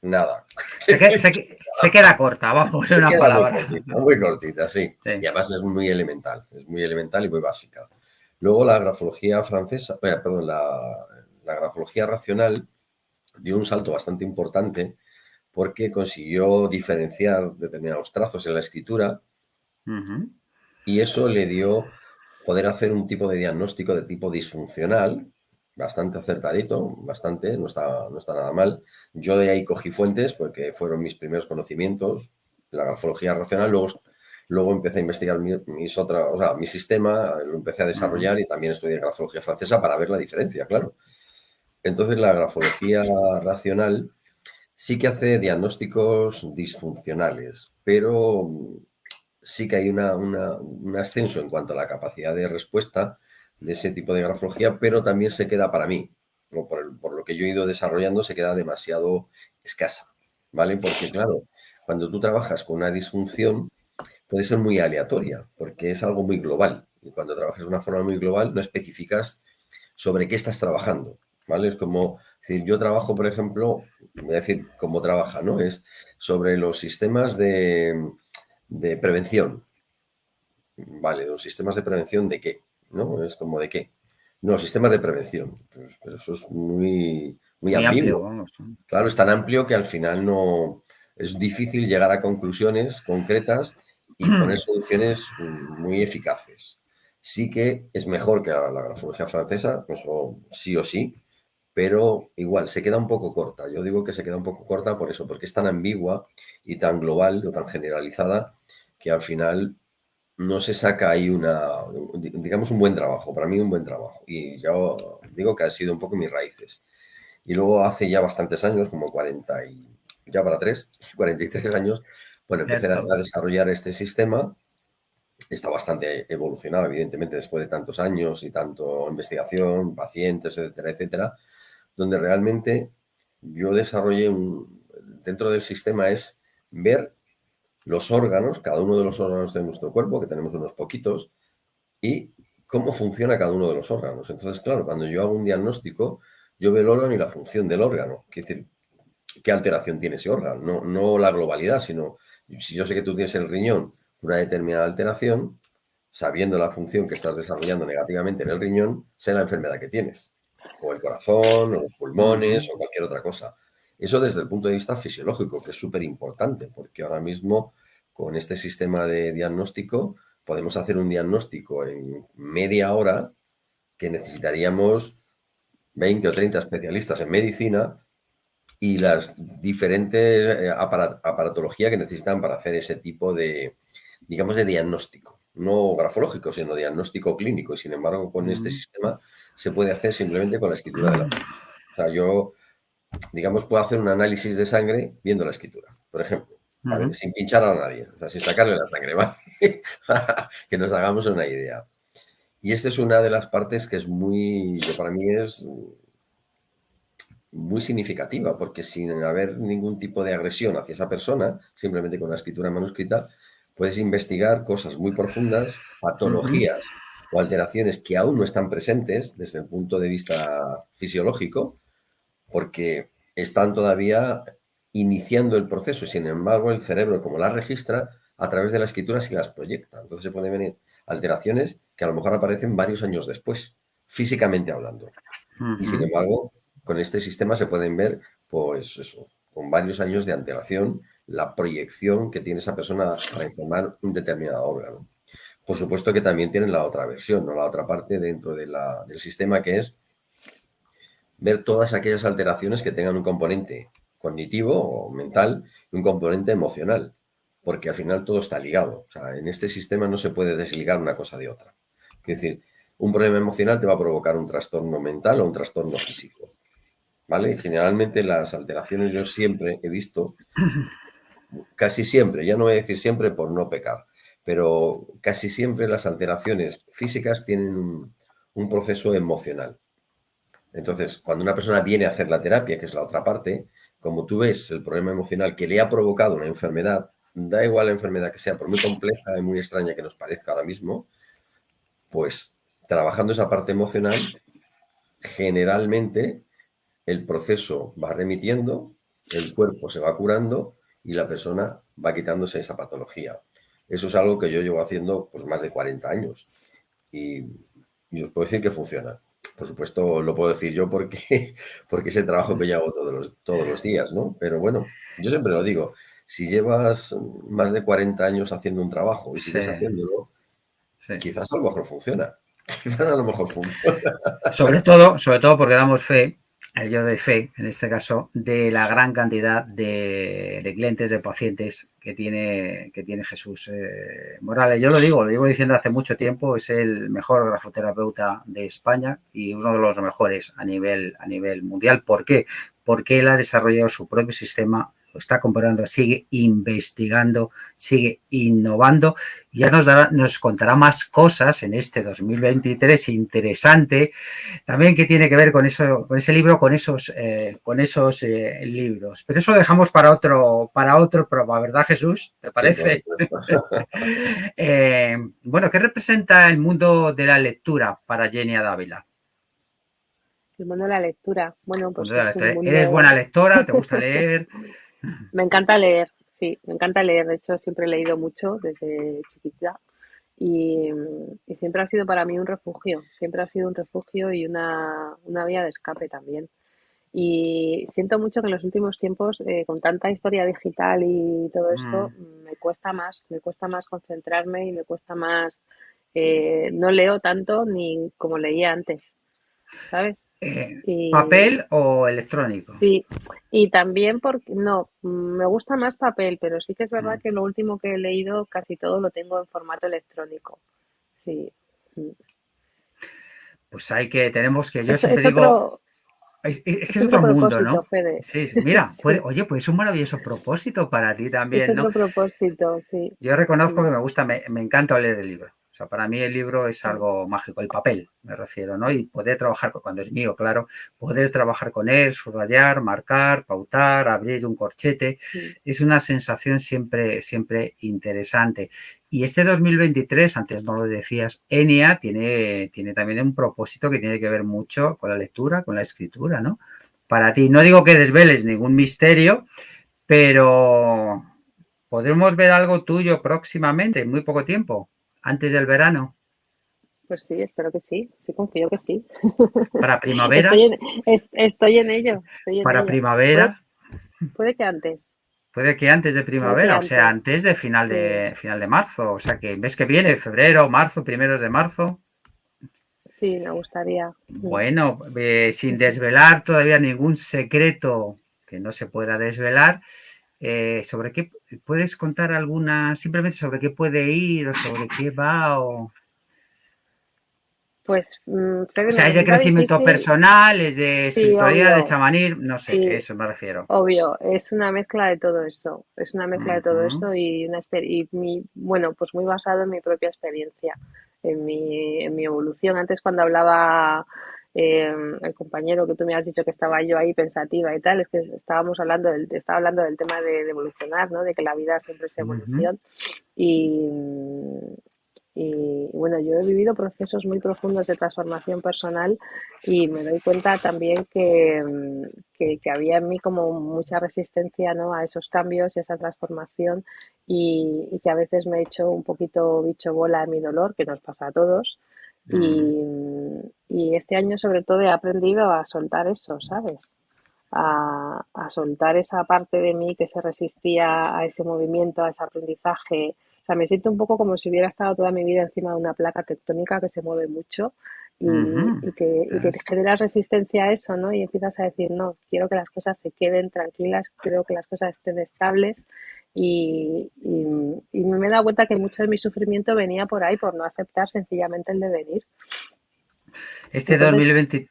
nada. Se queda corta, vamos, en Se unas queda palabras. muy cortita, sí. Y Sí. además es muy elemental y muy básica. Luego la grafología francesa, perdón, la grafología racional dio un salto bastante importante porque consiguió diferenciar determinados trazos en la escritura Ujú. y eso le dio poder hacer un tipo de diagnóstico de tipo disfuncional, bastante acertadito, bastante, no está nada mal. Yo de ahí cogí fuentes porque fueron mis primeros conocimientos, la grafología racional, luego empecé a investigar mi sistema, lo empecé a Ujú. desarrollar y también estudié grafología francesa para ver la diferencia, claro. Entonces la grafología racional sí que hace diagnósticos disfuncionales, pero sí que hay un ascenso en cuanto a la capacidad de respuesta de ese tipo de grafología, pero también se queda para mí, o por lo que yo he ido desarrollando, se queda demasiado escasa, ¿vale? Porque claro, cuando tú trabajas con una disfunción, puede ser muy aleatoria, porque es algo muy global. Y cuando trabajas de una forma muy global, no especificas sobre qué estás trabajando, ¿vale? Es como, es decir, yo trabajo, por ejemplo, voy a decir cómo trabaja, ¿no? Es sobre los sistemas de prevención, ¿vale? ¿Los sistemas de prevención de qué? ¿No? Es como de qué. No, sistemas de prevención. Pues, pero eso es muy Muy amplio, ambiguo. vamos. Claro, es tan amplio que al final no es difícil llegar a conclusiones concretas y poner soluciones muy eficaces. Sí que es mejor que la grafología francesa, eso sí o sí, pero igual se queda un poco corta. Yo digo que se queda un poco corta por eso, porque es tan ambigua y tan global o tan generalizada que al final no se saca ahí digamos, un buen trabajo, para mí un buen trabajo. Y yo digo que han sido un poco mis raíces. Y luego hace ya bastantes años, como 40 y ya para 43 años, bueno, empecé a Cierto. desarrollar este sistema. Está bastante evolucionado, evidentemente, después de tantos años y tanto investigación, pacientes, etcétera, etcétera, donde realmente yo desarrollé dentro del sistema es ver los órganos, cada uno de los órganos de nuestro cuerpo, que tenemos unos poquitos, y cómo funciona cada uno de los órganos. Entonces, claro, cuando yo hago un diagnóstico, yo veo el órgano y la función del órgano. Quiere decir, qué alteración tiene ese órgano, no la globalidad, sino si yo sé que tú tienes el riñón una determinada alteración, sabiendo la función que estás desarrollando negativamente en el riñón, sé la enfermedad que tienes, o el corazón, o los pulmones, Ujú. o cualquier otra cosa. Eso desde el punto de vista fisiológico, que es súper importante, porque ahora mismo con este sistema de diagnóstico podemos hacer un diagnóstico en media hora que necesitaríamos 20 o 30 especialistas en medicina y las diferentes aparatología que necesitan para hacer ese tipo de, digamos, de diagnóstico. No grafológico, sino diagnóstico clínico. Y sin embargo, con este Ujú. sistema se puede hacer simplemente con la escritura de la mano. O sea, yo, digamos, puedo hacer un análisis de sangre viendo la escritura, por ejemplo, ¿vale? Ujú. Sin pinchar a nadie, o sea, sin sacarle la sangre, ¿vale? Que nos hagamos una idea. Y esta es una de las partes que es que para mí es muy significativa, porque sin haber ningún tipo de agresión hacia esa persona, simplemente con la escritura manuscrita, puedes investigar cosas muy profundas, Ujú. patologías o alteraciones que aún no están presentes desde el punto de vista fisiológico, porque están todavía iniciando el proceso y sin embargo el cerebro, como las registra, a través de la escritura sí las proyecta. Entonces se pueden venir alteraciones que a lo mejor aparecen varios años después, físicamente hablando. Y sin embargo, con este sistema se pueden ver, pues eso, con varios años de antelación, la proyección que tiene esa persona para inflamar un determinado órgano. Por supuesto que también tienen la otra versión, ¿no? La otra parte dentro del sistema, que es ver todas aquellas alteraciones que tengan un componente cognitivo o mental y un componente emocional, porque al final todo está ligado. O sea, en este sistema no se puede desligar una cosa de otra. Es decir, un problema emocional te va a provocar un trastorno mental o un trastorno físico, ¿vale? Y generalmente las alteraciones yo siempre he visto, casi siempre, ya no voy a decir siempre por no pecar, pero casi siempre las alteraciones físicas tienen un proceso emocional. Entonces, cuando una persona viene a hacer la terapia, que es la otra parte, como tú ves el problema emocional que le ha provocado una enfermedad, da igual la enfermedad que sea, por muy compleja y muy extraña que nos parezca ahora mismo, pues trabajando esa parte emocional, generalmente el proceso va remitiendo, el cuerpo se va curando y la persona va quitándose esa patología. Eso es algo que yo llevo haciendo pues más de 40 años y os puedo decir que funciona. Por supuesto, lo puedo decir yo porque es el trabajo que yo hago todos los días, ¿no? Pero bueno, yo siempre lo digo, si llevas más de 40 años haciendo un trabajo y sigues haciéndolo, quizás a lo mejor funciona. Quizás a lo mejor funciona. Sobre todo porque damos fe, yo doy fe, en este caso, de la gran cantidad de clientes, de pacientes que tiene Jesús Morales. Yo lo digo diciendo hace mucho tiempo, es el mejor grafoterapeuta de España y uno de los mejores a nivel mundial. ¿Por qué? Porque él ha desarrollado su propio sistema, lo está comparando, sigue investigando, sigue innovando. Ya nos contará más cosas en este 2023 interesante, también que tiene que ver con eso, con ese libro, con esos libros. Pero eso lo dejamos para otro programa, ¿verdad, Jesús? ¿Te parece? Sí, bueno, ¿qué representa el mundo de la lectura para Xenia Dávila? El mundo de la lectura. Bueno, pues es un mundo... ¿Eres buena lectora? ¿Te gusta leer? Me encanta leer, sí, me encanta leer. De hecho, siempre he leído mucho desde chiquita y siempre ha sido para mí un refugio. Siempre ha sido un refugio y una vía de escape también. Y siento mucho que en los últimos tiempos, con tanta historia digital y todo esto, me cuesta más concentrarme y me cuesta más, no leo tanto ni como leía antes, ¿sabes? ¿Papel o electrónico? Sí, y también porque, no, me gusta más papel, pero sí que es verdad que lo último que he leído casi todo lo tengo en formato electrónico. Sí. Pues tenemos que, yo siempre digo... Es que es otro mundo, ¿no? Fede. Sí, mira, sí. Oye, pues es un maravilloso propósito para ti también, es otro propósito, sí. Yo reconozco que me gusta, me encanta leer el libro. O sea, para mí el libro es algo mágico, el papel, me refiero, ¿no? Y poder trabajar, cuando es mío, claro, poder trabajar con él, subrayar, marcar, pautar, abrir un corchete, es una sensación siempre interesante. Y este 2023, antes no lo decías, Enia tiene también un propósito que tiene que ver mucho con la lectura, con la escritura, ¿no? Para ti, no digo que desveles ningún misterio, pero ¿podremos ver algo tuyo próximamente, en muy poco tiempo, antes del verano? Pues sí, espero que sí, confío que sí. ¿Para primavera? Estoy en ello. ¿Para primavera? Puede que antes. Puede que antes de primavera, o sea, antes de final de marzo, o sea, que el mes que viene, febrero, marzo, primeros de marzo. Sí, me gustaría. Bueno, sin desvelar todavía ningún secreto que no se pueda desvelar, ¿sobre qué puedes contar simplemente sobre qué puede ir o sobre qué va o...? Pues, o sea, es de crecimiento personal, es de espiritualidad, de chamanismo, no sé, eso me refiero. Obvio, es una mezcla de todo eso, y bueno, pues muy basado en mi propia experiencia, en mi evolución. Antes cuando hablaba el compañero que tú me has dicho que estaba yo ahí pensativa y tal, es que estaba hablando del tema de evolucionar, ¿no? De que la vida siempre es evolución bueno, yo he vivido procesos muy profundos de transformación personal y me doy cuenta también que había en mí como mucha resistencia, ¿no?, a esos cambios y a esa transformación y que a veces me he hecho un poquito bicho bola a mi dolor, que nos pasa a todos. Y este año sobre todo he aprendido a soltar eso, ¿sabes? A soltar esa parte de mí que se resistía a ese movimiento, a ese aprendizaje. O sea, me siento un poco como si hubiera estado toda mi vida encima de una placa tectónica que se mueve mucho y que generas resistencia a eso, ¿no? Y empiezas a decir, no, quiero que las cosas se queden tranquilas, quiero que las cosas estén estables. Y me he dado cuenta que mucho de mi sufrimiento venía por ahí, por no aceptar sencillamente el devenir. Este Entonces, 2020,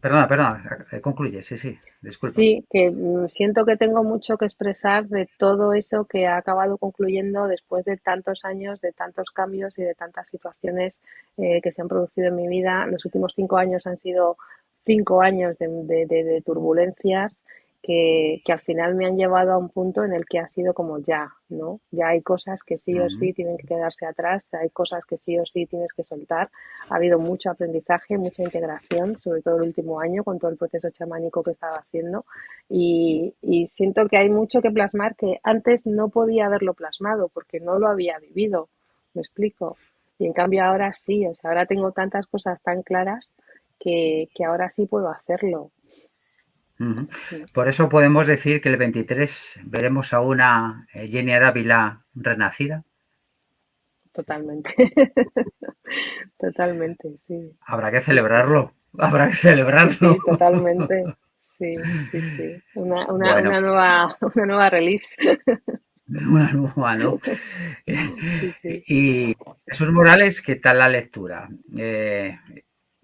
perdona, concluye, sí, disculpa. sí, que siento que tengo mucho que expresar de todo eso que ha acabado concluyendo después de tantos años, de tantos cambios y de tantas situaciones que se han producido en mi vida. Los últimos 5 años han sido 5 años de turbulencias que al final me han llevado a un punto en el que ha sido como ya, ¿no? Ya hay cosas que sí o sí tienen que quedarse atrás, hay cosas que sí o sí tienes que soltar. Ha habido mucho aprendizaje, mucha integración, sobre todo el último año con todo el proceso chamánico que estaba haciendo y siento que hay mucho que plasmar que antes no podía haberlo plasmado porque no lo había vivido, ¿me explico? Y en cambio ahora sí, o sea, ahora tengo tantas cosas tan claras que ahora sí puedo hacerlo. Por eso podemos decir que el 23 veremos a una Jenny Dávila renacida. Totalmente. Totalmente, sí. Habrá que celebrarlo. Habrá que celebrarlo. Sí, totalmente. Sí, sí, sí. Una Bueno, nueva release. una nueva, ¿no? Sí, sí. Y Jesús Morales, ¿qué tal la lectura?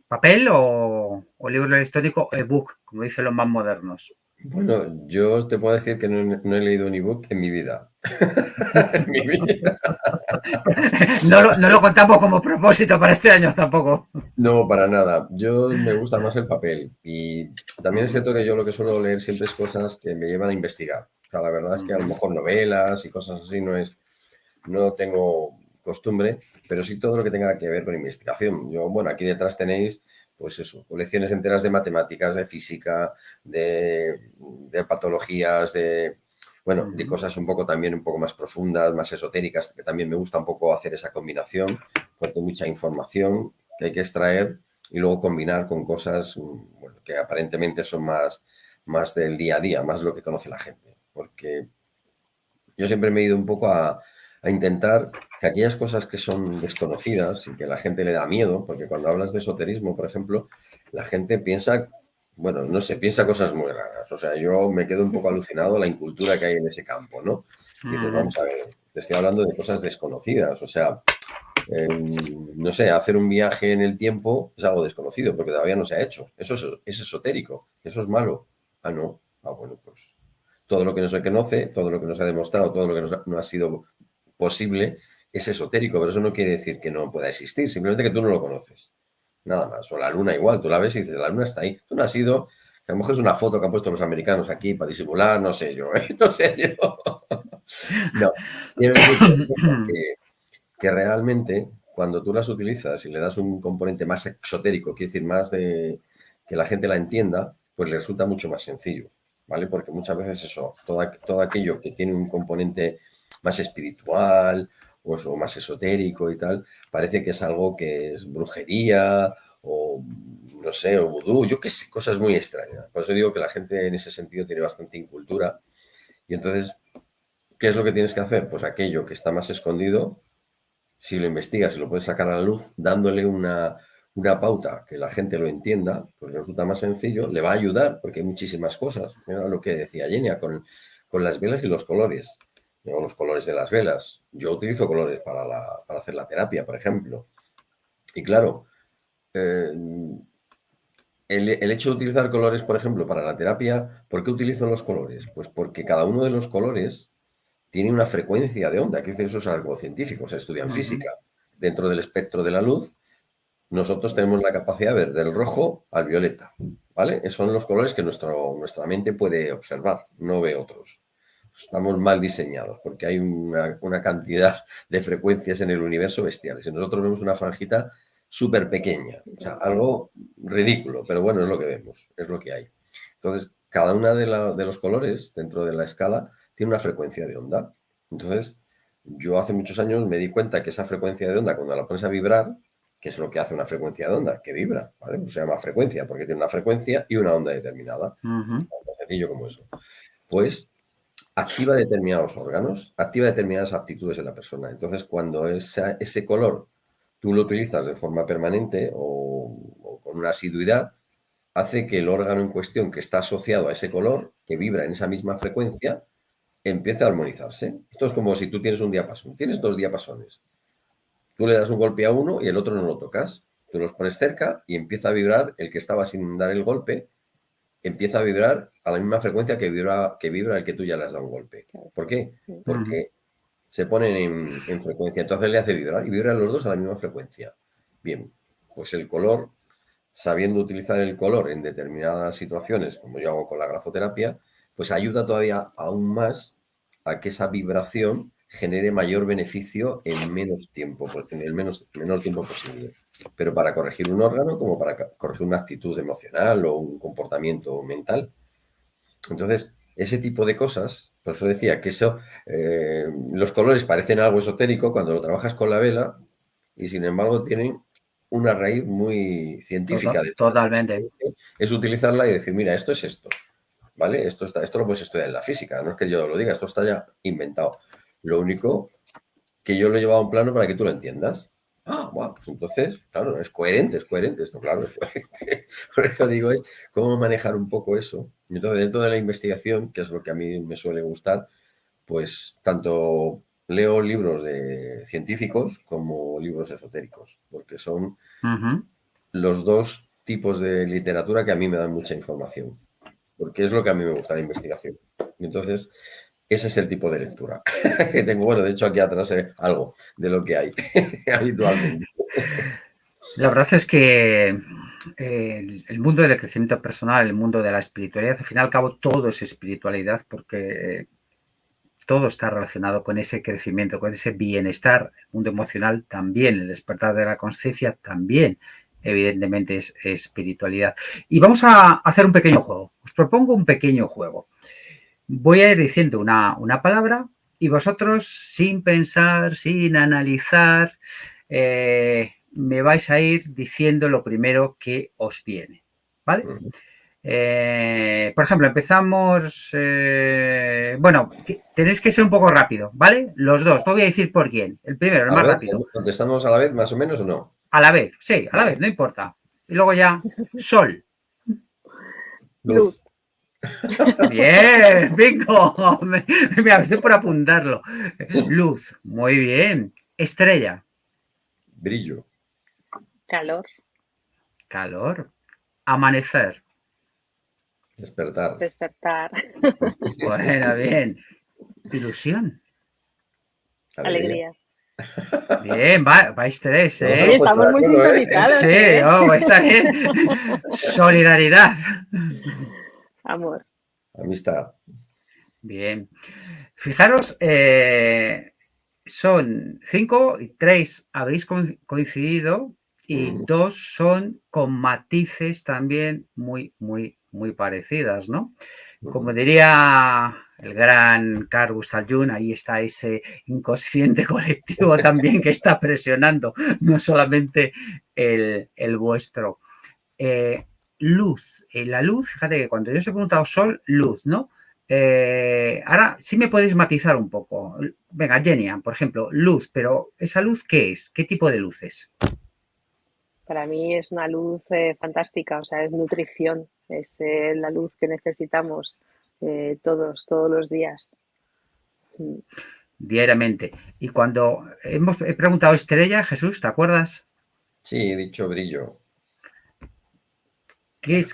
¿Papel o libro electrónico, ebook, como dicen los más modernos? Bueno, yo te puedo decir que no he leído un ebook en mi vida. En mi vida. No lo contamos como propósito para este año tampoco. No, para nada. Yo me gusta más el papel. Y también es cierto que yo lo que suelo leer siempre es cosas que me llevan a investigar. O sea, la verdad es que a lo mejor novelas y cosas así no tengo costumbre, pero sí todo lo que tenga que ver con investigación. Yo, bueno, aquí detrás tenéis, pues eso, colecciones enteras de matemáticas, de física, de patologías, de cosas un poco más profundas, más esotéricas, que también me gusta un poco hacer esa combinación, porque hay mucha información que hay que extraer y luego combinar con cosas que aparentemente son más del día a día, más lo que conoce la gente. Porque yo siempre me he ido un poco a intentar que aquellas cosas que son desconocidas y que la gente le da miedo, porque cuando hablas de esoterismo, por ejemplo, la gente piensa, bueno, no sé, piensa cosas muy raras. O sea, yo me quedo un poco alucinado la incultura que hay en ese campo, ¿no? Y dices, vamos a ver, te estoy hablando de cosas desconocidas. O sea, no sé, hacer un viaje en el tiempo es algo desconocido porque todavía no se ha hecho. Eso es esotérico, eso es malo. Ah, no. Ah, bueno, pues todo lo que no se conoce, todo lo que no se ha demostrado, todo lo que no ha sido posible es esotérico, pero eso no quiere decir que no pueda existir, simplemente que tú no lo conoces. Nada más. O la luna igual, tú la ves y dices, la luna está ahí. Tú no has ido, que a lo mejor es una foto que han puesto los americanos aquí para disimular, no sé yo, no sé yo. No, quiero decir que realmente cuando tú las utilizas y le das un componente más exotérico, quiere decir más de que la gente la entienda, pues le resulta mucho más sencillo, ¿vale? Porque muchas veces eso, todo aquello que tiene un componente más espiritual o más esotérico y tal, parece que es algo que es brujería o no sé, o vudú, yo qué sé, cosas muy extrañas. Por eso digo que la gente en ese sentido tiene bastante incultura y entonces, ¿qué es lo que tienes que hacer? Pues aquello que está más escondido, si lo investigas y lo puedes sacar a la luz, dándole una pauta que la gente lo entienda, pues resulta más sencillo, le va a ayudar porque hay muchísimas cosas. Mira lo que decía Genia con las velas y los colores. Los colores de las velas. Yo utilizo colores para hacer la terapia, por ejemplo. Y claro, el hecho de utilizar colores, por ejemplo, para la terapia, ¿por qué utilizo los colores? Pues porque cada uno de los colores tiene una frecuencia de onda, que eso es algo científico, se estudia en física. Dentro del espectro de la luz, nosotros tenemos la capacidad de ver del rojo al violeta, ¿vale? Esos son los colores que nuestra mente puede observar, no ve otros. estamos mal diseñados porque hay una cantidad de frecuencias en el universo bestiales. Y nosotros vemos una franjita súper pequeña, o sea, algo ridículo, pero bueno, es lo que vemos, es lo que hay. Entonces, cada uno de los colores dentro de la escala tiene una frecuencia de onda. Entonces, yo hace muchos años me di cuenta que esa frecuencia de onda, cuando la pones a vibrar, que es lo que hace una frecuencia de onda, que vibra, ¿vale? Pues se llama frecuencia, porque tiene una frecuencia y una onda determinada. Tan sencillo como eso. Pues activa determinados órganos, activa determinadas actitudes en la persona. Entonces, cuando ese color tú lo utilizas de forma permanente o con una asiduidad, hace que el órgano en cuestión que está asociado a ese color, que vibra en esa misma frecuencia, empiece a armonizarse. Esto es como si tú tienes un diapasón, tienes 2 diapasones. Tú le das un golpe a uno y el otro no lo tocas. Tú los pones cerca y empieza a vibrar el que estaba sin dar el golpe, empieza a vibrar a la misma frecuencia que vibra el que tú ya le has dado un golpe. ¿Por qué? Porque se ponen en frecuencia. Entonces le hace vibrar y vibran los dos a la misma frecuencia. Bien, pues el color, sabiendo utilizar el color en determinadas situaciones, como yo hago con la grafoterapia, pues ayuda todavía aún más a que esa vibración genere mayor beneficio en menos tiempo, en el menor tiempo posible. Pero para corregir un órgano como para corregir una actitud emocional o un comportamiento mental. Entonces, ese tipo de cosas, por eso decía que eso, los colores parecen algo esotérico cuando lo trabajas con la vela y sin embargo tienen una raíz muy científica. Totalmente. Es utilizarla y decir, mira, esto es esto, ¿vale? Esto lo puedes estudiar en la física, no es que yo lo diga, esto está ya inventado. Lo único que yo lo he llevado a un plano para que tú lo entiendas. Bueno, pues entonces, claro, es coherente esto, claro, es coherente. Por eso digo, es cómo manejar un poco eso. Entonces, dentro de la investigación, que es lo que a mí me suele gustar, pues tanto leo libros de científicos como libros esotéricos, porque son los dos tipos de literatura que a mí me dan mucha información, porque es lo que a mí me gusta la investigación. Y entonces, ese es el tipo de lectura que tengo. Bueno, de hecho, aquí atrás algo de lo que hay habitualmente. La verdad es que el mundo del crecimiento personal, el mundo de la espiritualidad, al fin y al cabo todo es espiritualidad porque todo está relacionado con ese crecimiento, con ese bienestar. El mundo emocional también, el despertar de la conciencia también, evidentemente es espiritualidad. Y vamos a hacer un pequeño juego. Os propongo un pequeño juego. Voy a ir diciendo una palabra y vosotros, sin pensar, sin analizar, me vais a ir diciendo lo primero que os viene, ¿vale? Por ejemplo, empezamos... bueno, tenéis que ser un poco rápido, ¿vale? Los dos, no voy a decir por quién. El primero, el más rápido. ¿Contestamos a la vez, más o menos, o no? A la vez, sí, a la vez, no importa. Y luego ya, sol. Luz. Bien, bingo. Me estoy por apuntarlo. Luz, muy bien. Estrella. Brillo. Calor. Calor. Amanecer. Despertar. Despertar. Bueno, bien. Ilusión. Alegría. Bien, vais 3, ¿eh? Oye, estamos muy sintonizados. Sí, está bien. Solidaridad. Amor. Amistad. Bien. Fijaros, son 5 y 3 habéis coincidido y 2 son con matices también muy parecidas, ¿no? Como diría el gran Carl Gustav Jung, ahí está ese inconsciente colectivo también que está presionando, no solamente el vuestro. Luz. La luz, fíjate que cuando yo os he preguntado sol, luz, ¿no? Ahora sí me podéis matizar un poco. Venga, Genia, por ejemplo, luz, pero ¿esa luz qué es? ¿Qué tipo de luz es? Para mí es una luz fantástica, o sea, es nutrición, es la luz que necesitamos todos los días. Diariamente. Y cuando he preguntado estrella, Jesús, ¿te acuerdas? Sí, he dicho brillo.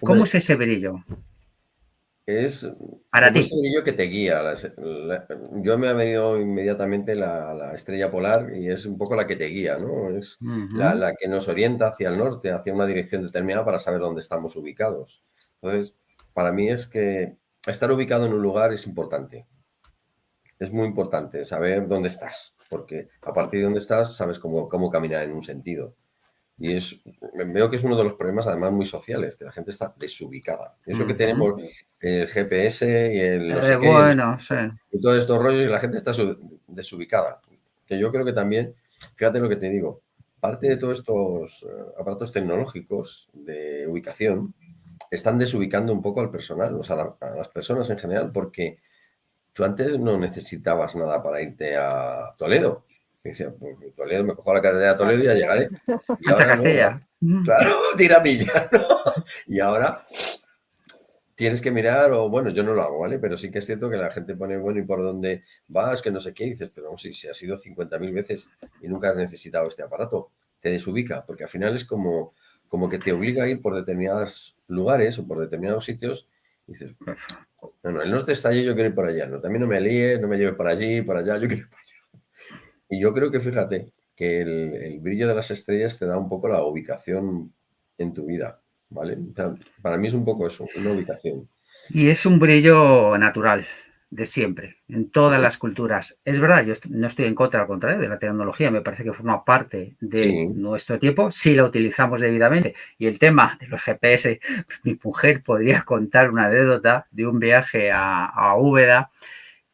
¿Cómo es ese brillo? Es para ti. Ese brillo que te guía. Yo me ha venido inmediatamente la estrella polar y es un poco la que te guía, ¿no? Es la que nos orienta hacia el norte, hacia una dirección determinada para saber dónde estamos ubicados. Entonces, para mí es que estar ubicado en un lugar es importante. es muy importante saber dónde estás, porque a partir de dónde estás sabes cómo caminar en un sentido. Y veo que es uno de los problemas, además, muy sociales, que la gente está desubicada. Eso que tenemos el GPS y el no sé qué, Bueno, sí. y todos estos rollos, y la gente está desubicada. Que yo creo que también, fíjate lo que te digo, parte de todos estos aparatos tecnológicos de ubicación están desubicando un poco al personal, o sea, a las personas en general, porque tú antes no necesitabas nada para irte a Toledo. Y decía, pues Toledo, me cojo la carretera a Toledo y ya llegaré. Y Ancha ahora no, Castella. claro, tira millas, ¿no? Y ahora tienes que mirar, o bueno, yo no lo hago, ¿vale? Pero sí que es cierto que la gente pone, bueno, ¿y por dónde vas? Que no sé qué. Y dices, pero vamos, si has ido 50.000 veces y nunca has necesitado este aparato, te desubica, porque al final es como que te obliga a ir por determinados lugares o por determinados sitios y dices, no, el norte está allí, yo quiero ir por allá. No, también no me líes, no me lleves por allí, por allá, yo quiero ir por allá. Y yo creo que, fíjate, que el brillo de las estrellas te da un poco la ubicación en tu vida, ¿vale? O sea, para mí es un poco eso, una ubicación. Y es un brillo natural, de siempre, en todas las culturas. Es verdad, yo no estoy en contra, al contrario, de la tecnología, me parece que forma parte de Sí, nuestro tiempo si la utilizamos debidamente. Y el tema de los GPS, mi mujer podría contar una anécdota de un viaje a Úbeda,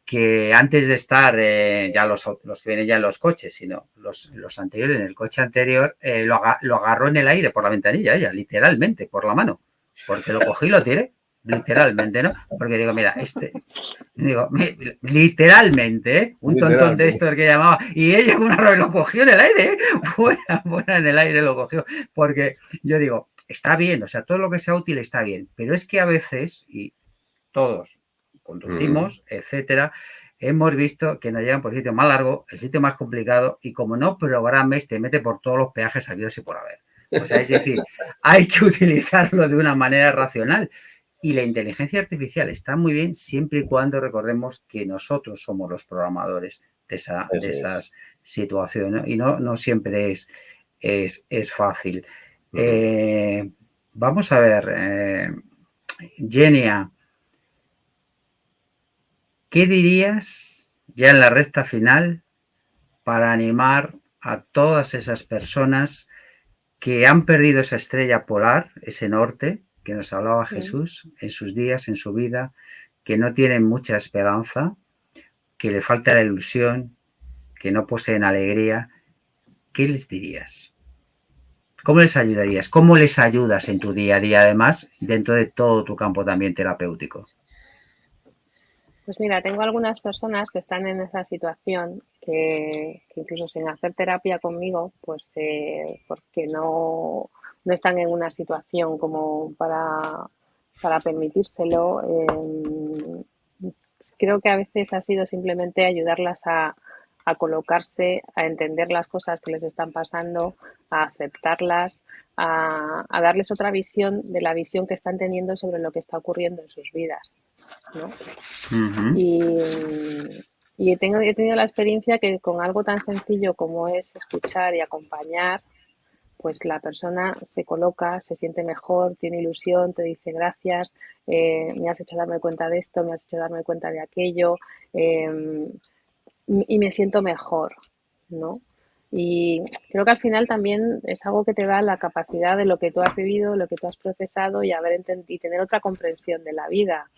que antes de estar ya los que vienen ya en los coches, sino los anteriores, en el coche anterior, lo agarró en el aire por la ventanilla, ella, literalmente, por la mano, porque lo cogí y lo tiré, literalmente, ¿no? Porque digo, mira, digo, literalmente, ¿eh? Un tontón de literalmente. estos que llamaba, y ella con una rave lo cogió en el aire, ¿eh? fuera en el aire lo cogió, porque yo digo, está bien, o sea, todo lo que sea útil está bien, pero es que a veces, y todos conducimos, etcétera, hemos visto que nos llevan por el sitio más largo, el sitio más complicado, y como no programes, te mete por todos los peajes habidos y por haber. O sea, es decir, hay que utilizarlo de una manera racional. Y la inteligencia artificial está muy bien siempre y cuando recordemos que nosotros somos los programadores de esas situaciones, ¿no? Y no siempre es fácil. Vamos a ver, Genia, ¿qué dirías ya en la recta final para animar a todas esas personas que han perdido esa estrella polar, ese norte que nos hablaba Jesús en sus días, en su vida, que no tienen mucha esperanza, que le falta la ilusión, que no poseen alegría? ¿Qué les dirías? ¿Cómo les ayudarías? ¿Cómo les ayudas en tu día a día, además, dentro de todo tu campo también terapéutico? Pues mira, tengo algunas personas que están en esa situación que incluso sin hacer terapia conmigo, pues porque no están en una situación como para permitírselo. Creo que a veces ha sido simplemente ayudarlas a colocarse, a entender las cosas que les están pasando, a aceptarlas, a darles otra visión de la visión que están teniendo sobre lo que está ocurriendo en sus vidas, ¿no? Y he tenido la experiencia que con algo tan sencillo como es escuchar y acompañar, pues la persona se coloca, se siente mejor, tiene ilusión, te dice gracias, me has hecho darme cuenta de esto, me has hecho darme cuenta de aquello, y me siento mejor, ¿no? Y creo que al final también es algo que te da la capacidad de lo que tú has vivido, lo que tú has procesado y y tener otra comprensión de la vida.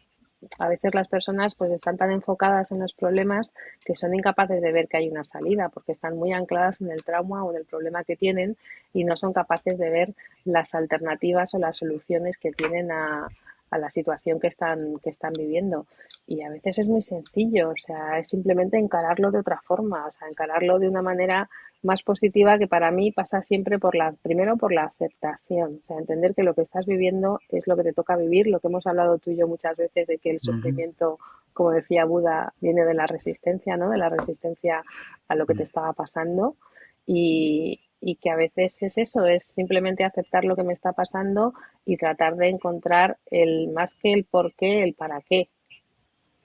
A veces las personas pues están tan enfocadas en los problemas que son incapaces de ver que hay una salida porque están muy ancladas en el trauma o en el problema que tienen y no son capaces de ver las alternativas o las soluciones que tienen a la situación que están viviendo. Y a veces es muy sencillo, o sea, es simplemente encararlo de otra forma, o sea, encararlo de una manera más positiva, que para mí pasa siempre primero por la aceptación, o sea, entender que lo que estás viviendo es lo que te toca vivir, lo que hemos hablado tú y yo muchas veces de que el sufrimiento, como decía Buda, viene de la resistencia, ¿no? De la resistencia a lo que te estaba pasando y que a veces es eso, es simplemente aceptar lo que me está pasando y tratar de encontrar más que el por qué, el para qué.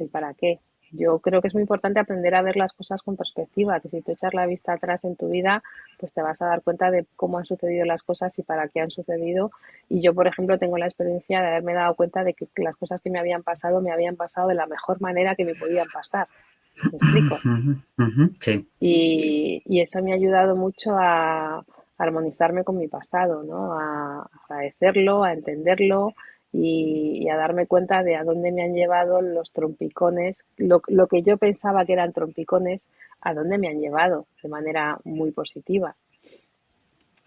El para qué. Yo creo que es muy importante aprender a ver las cosas con perspectiva, que si tú echas la vista atrás en tu vida, pues te vas a dar cuenta de cómo han sucedido las cosas y para qué han sucedido. Y yo, por ejemplo, tengo la experiencia de haberme dado cuenta de que las cosas que me habían pasado de la mejor manera que me podían pasar. ¿Me explico? Sí. Y eso me ha ayudado mucho a armonizarme con mi pasado, ¿no? A agradecerlo, a entenderlo y a darme cuenta de a dónde me han llevado los trompicones, lo que yo pensaba que eran trompicones, a dónde me han llevado de manera muy positiva.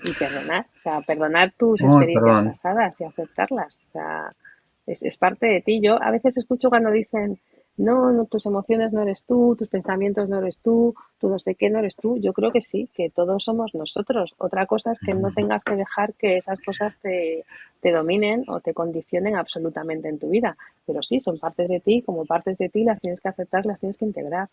Y perdonar, o sea, perdonar tus Uy, experiencias perdón. pasadas y aceptarlas. O sea, es parte de ti. Yo a veces escucho cuando dicen, no, no, tus emociones no eres tú, tus pensamientos no eres tú no sé qué no eres tú. Yo creo que sí, que todos somos nosotros. Otra cosa es que no tengas que dejar que esas cosas te dominen o te condicionen absolutamente en tu vida. Pero sí, son partes de ti, como partes de ti las tienes que aceptar, las tienes que integrar.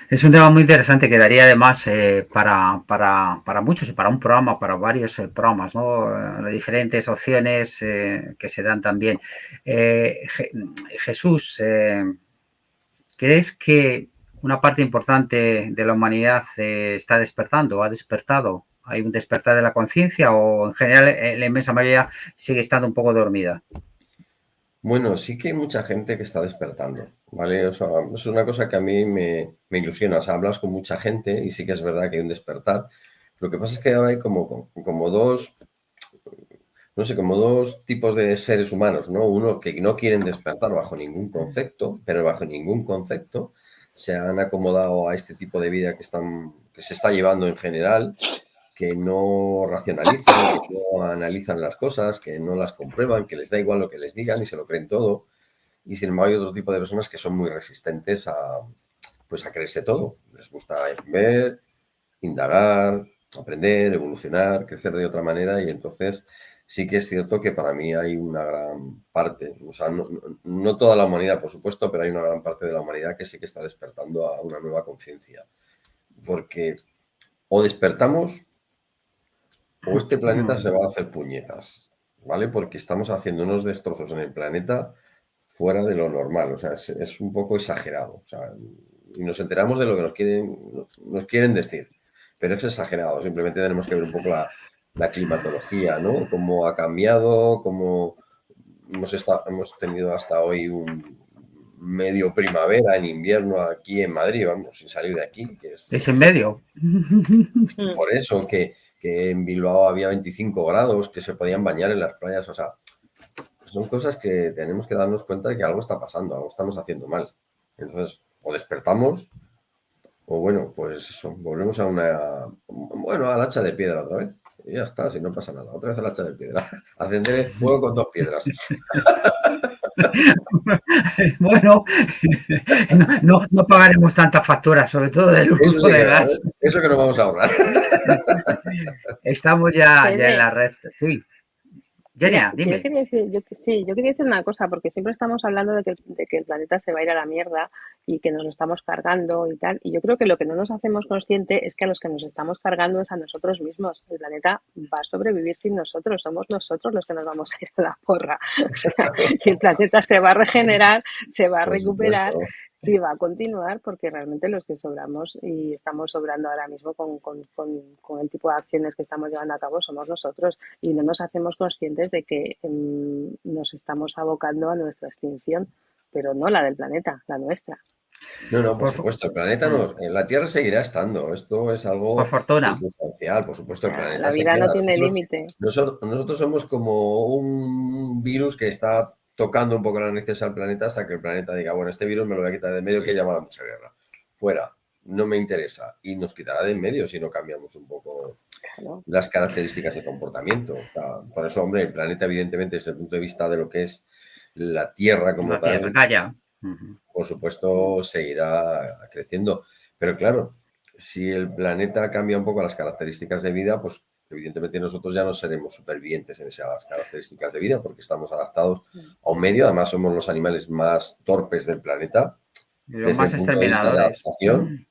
Es un tema muy interesante que daría además para muchos y para un programa, para varios programas, ¿no? Diferentes opciones que se dan también. Jesús, ¿crees que una parte importante de la humanidad está despertando, ha despertado? ¿Hay un despertar de la conciencia o en general la inmensa mayoría sigue estando un poco dormida? Bueno, sí que hay mucha gente que está despertando, ¿vale? O sea, es una cosa que a mí me ilusiona. O sea, hablas con mucha gente y sí que es verdad que hay un despertar. Lo que pasa es que ahora hay como dos, no sé, como dos tipos de seres humanos, ¿no? Uno que no quieren despertar bajo ningún concepto, pero bajo ningún concepto se han acomodado a este tipo de vida que se está llevando en general, que no racionalizan, que no analizan las cosas, que no las comprueban, que les da igual lo que les digan y se lo creen todo. Y sin embargo hay otro tipo de personas que son muy resistentes pues a creerse todo. Les gusta ver, indagar, aprender, evolucionar, crecer de otra manera y entonces sí que es cierto que para mí hay una gran parte, o sea, no toda la humanidad, por supuesto, pero hay una gran parte de la humanidad que sí que está despertando a una nueva conciencia. Porque o despertamos o este planeta se va a hacer puñetas, ¿vale? Porque estamos haciendo unos destrozos en el planeta fuera de lo normal, o sea, es un poco exagerado, o sea, y nos enteramos de lo que nos quieren decir, pero es exagerado, simplemente tenemos que ver un poco la climatología, ¿no? Cómo ha cambiado, cómo hemos tenido hasta hoy un medio primavera en invierno aquí en Madrid, vamos, sin salir de aquí, que es ¿Es en medio? por eso que en Bilbao había 25 grados, que se podían bañar en las playas, o sea, son cosas que tenemos que darnos cuenta de que algo está pasando, algo estamos haciendo mal. Entonces, o despertamos, o bueno, pues eso, volvemos al hacha de piedra otra vez. Y ya está, si no pasa nada. Otra vez al hacha de piedra. Acender fuego con 2 piedras. Bueno, no pagaremos tantas facturas, sobre todo del Eso uso sí que de no, gas. eso que nos vamos a ahorrar. Estamos ya en Jaime, la red. Sí, mira, Genia, yo dime. quería decir, yo quería decir una cosa, porque siempre estamos hablando de que el planeta se va a ir a la mierda y que nos lo estamos cargando y tal. Y yo creo que lo que no nos hacemos consciente es que a los que nos estamos cargando es a nosotros mismos. El planeta va a sobrevivir sin nosotros, somos nosotros los que nos vamos a ir a la porra. O sea, que el planeta se va a regenerar, se va a Por recuperar supuesto. y va a continuar porque realmente los que sobramos y estamos sobrando ahora mismo con el tipo de acciones que estamos llevando a cabo somos nosotros y no nos hacemos conscientes de que nos estamos abocando a nuestra extinción, pero no la del planeta, la nuestra. No, por Por, fu- supuesto, el planeta no, la Tierra seguirá estando. Esto es por algo fortuna. circunstancial, por supuesto, el planeta La se vida no queda. tiene límite. Nosotros somos como un virus que está tocando un poco las narices al planeta hasta que el planeta diga, bueno, este virus me lo voy a quitar de en medio que llama a mucha guerra. Fuera, no me interesa. Y nos quitará de en medio si no cambiamos un poco Claro. las características de comportamiento. O sea, por eso, hombre, el planeta, evidentemente, desde el punto de vista de lo que es la Tierra como La Tierra, tal, calla. por supuesto, seguirá creciendo. Pero claro, si el planeta cambia un poco las características de vida, pues evidentemente nosotros ya no seremos supervivientes en esas características de vida porque estamos adaptados a un medio. Además, somos los animales más torpes del planeta Los desde más el punto de vista de exterminadores. adaptación,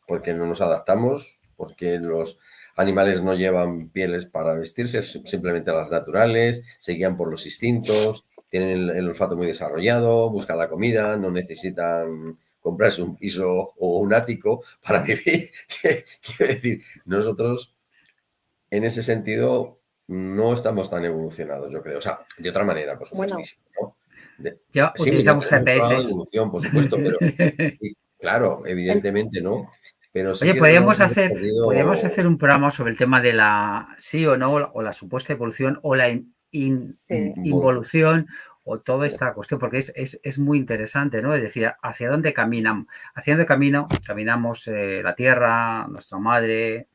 porque no nos adaptamos, porque los animales no llevan pieles para vestirse, simplemente las naturales, se guían por los instintos, tienen el olfato muy desarrollado, buscan la comida, no necesitan comprarse un piso o un ático para vivir. Quiero decir, nosotros en ese sentido no estamos tan evolucionados, yo creo. O sea, de otra manera, por Bueno, supuestísimo, ¿no? Ya Sí, no utilizamos tenemos un programa GPS. de evolución, por supuesto, Claro, evidentemente no, pero sí Oye, que es verdad que hemos podríamos perdido. hacer un programa sobre el tema de la sí o no, o la supuesta evolución, o la Sí, Involución. involución, o toda Sí. esta cuestión, porque es muy interesante, ¿no? Es decir, hacia dónde caminamos, caminamos la Tierra, nuestra madre,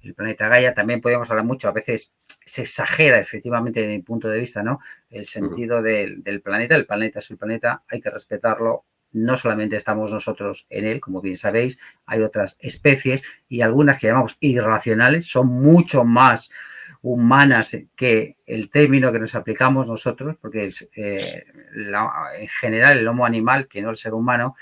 el planeta Gaia. También podemos hablar mucho, a veces se exagera efectivamente desde mi punto de vista, ¿no? El sentido del planeta. El planeta es el planeta, hay que respetarlo. No solamente estamos nosotros en él, como bien sabéis, hay otras especies y algunas que llamamos irracionales, son mucho más humanas que el término que nos aplicamos nosotros, porque en general el homo animal, que no el ser humano,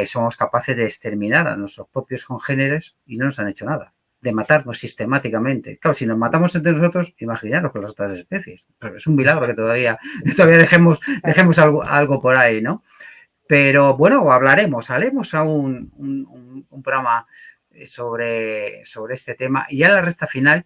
somos capaces de exterminar a nuestros propios congéneres y no nos han hecho nada, de matarnos sistemáticamente. Claro, si nos matamos entre nosotros, imaginaros con las otras especies. Pero es un milagro que todavía dejemos algo por ahí, ¿no? Pero bueno, haremos a un programa sobre este tema. Y ya en la recta final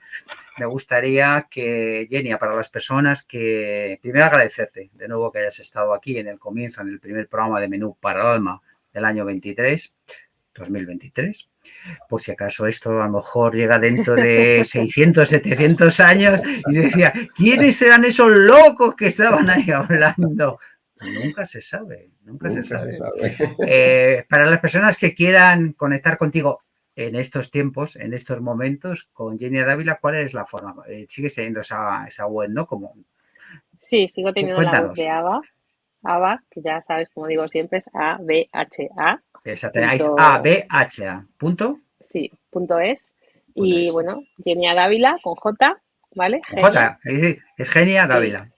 me gustaría que, Genia, para las personas que, primero agradecerte de nuevo que hayas estado aquí en el comienzo, en el primer programa de Menú para el Alma del año 2023. Por si acaso esto a lo mejor llega dentro de 600, 700 años y decía, ¿quiénes eran esos locos que estaban ahí hablando? Nunca se sabe, nunca se Nunca se sabe. sabe. Para las personas que quieran conectar contigo en estos tiempos, en estos momentos, con Genia Dávila, ¿cuál es la forma? Sigues teniendo esa web, ¿no? sí, sigo teniendo la web de Cuéntanos. ABA, que ya sabes, como digo siempre, es ABHA. Es Punto, ABHA. Punto. sí, punto es. Punto Y es. bueno, Genia Dávila con J, ¿vale? Con Genia, J. Es Genia sí, Dávila.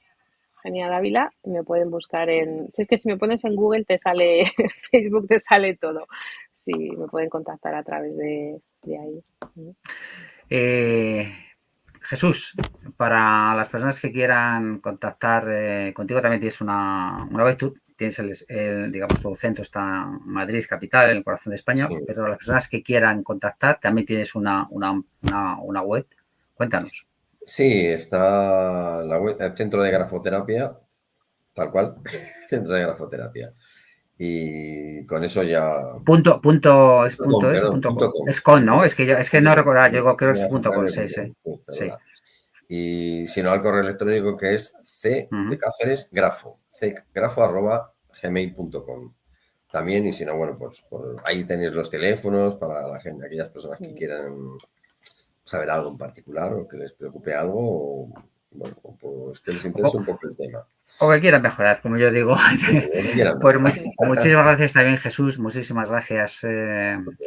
Genia Dávila. Me pueden buscar en. Si es que si me pones en Google te sale, Facebook te sale todo. Sí, me pueden contactar a través de ahí. Eh, Jesús, para las personas que quieran contactar contigo, también tienes una vez tú tienes digamos, tu centro está en Madrid, capital, en el corazón de España, Sí. pero las personas que quieran contactar también tienes una web. Cuéntanos. Sí, está el centro de grafoterapia, tal cual, centro de grafoterapia. Y con eso ya. Es Punto com. com, Es con, ¿no? Es que no recordaba, yo creo que es punto com, sí, grafoterapia.com, sí. sí, Sí. perdona. Y si no, al correo electrónico que es c de Cáceres grafo, gmail.com. También, y si no, bueno, pues ahí tenéis los teléfonos para la gente, aquellas personas que quieran saber algo en particular o que les preocupe algo, o, bueno, pues que les interese un poco el tema. O que quieran mejorar, como yo digo. O que quieran Pues mejorar. muchísimas gracias también, Jesús. Muchísimas gracias,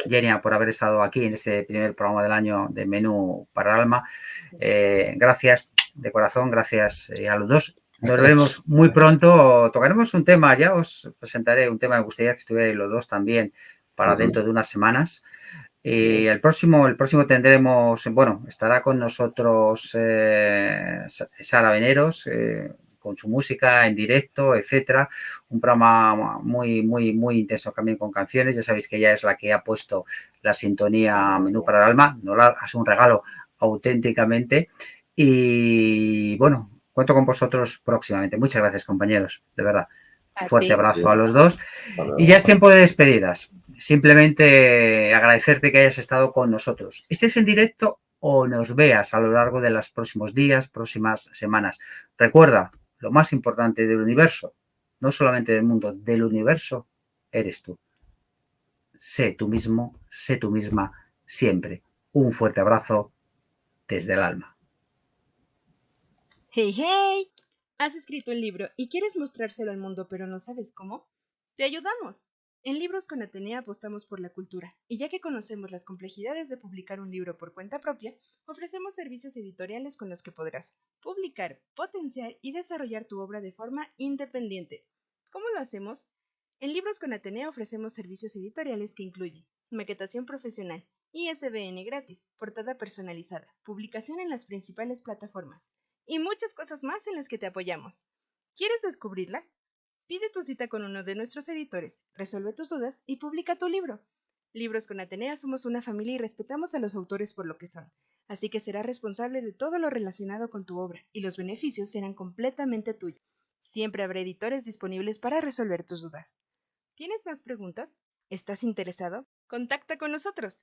Genia, por haber estado aquí en este primer programa del año de Menú para el Alma. Gracias de corazón, gracias a los dos. Nos veremos muy pronto. Tocaremos un tema, ya os presentaré un tema que me gustaría que estuvierais los dos también para dentro de unas semanas. Y el próximo tendremos, bueno, estará con nosotros Sara Veneros, con su música en directo, etcétera. Un programa muy, muy, muy intenso también con canciones. Ya sabéis que ella es la que ha puesto la sintonía Menú para el Alma. Nos hace un regalo auténticamente. Y bueno, cuento con vosotros próximamente. Muchas gracias, compañeros, de verdad. A Fuerte ti. abrazo a los dos. Y ya Bueno, es tiempo de despedidas. Simplemente agradecerte que hayas estado con nosotros. Estés en directo o nos veas a lo largo de los próximos días, próximas semanas. Recuerda, lo más importante del universo, no solamente del mundo, del universo, eres tú. Sé tú mismo, sé tú misma, siempre. Un fuerte abrazo desde el alma. ¡Hey, hey! ¿Has escrito el libro y quieres mostrárselo al mundo pero no sabes cómo? ¡Te ayudamos! En Libros con Atenea apostamos por la cultura, y ya que conocemos las complejidades de publicar un libro por cuenta propia, ofrecemos servicios editoriales con los que podrás publicar, potenciar y desarrollar tu obra de forma independiente. ¿Cómo lo hacemos? En Libros con Atenea ofrecemos servicios editoriales que incluyen maquetación profesional, ISBN gratis, portada personalizada, publicación en las principales plataformas, y muchas cosas más en las que te apoyamos. ¿Quieres descubrirlas? Pide tu cita con uno de nuestros editores, resuelve tus dudas y publica tu libro. Libros con Atenea somos una familia y respetamos a los autores por lo que son, así que serás responsable de todo lo relacionado con tu obra y los beneficios serán completamente tuyos. Siempre habrá editores disponibles para resolver tus dudas. ¿Tienes más preguntas? ¿Estás interesado? Contacta con nosotros.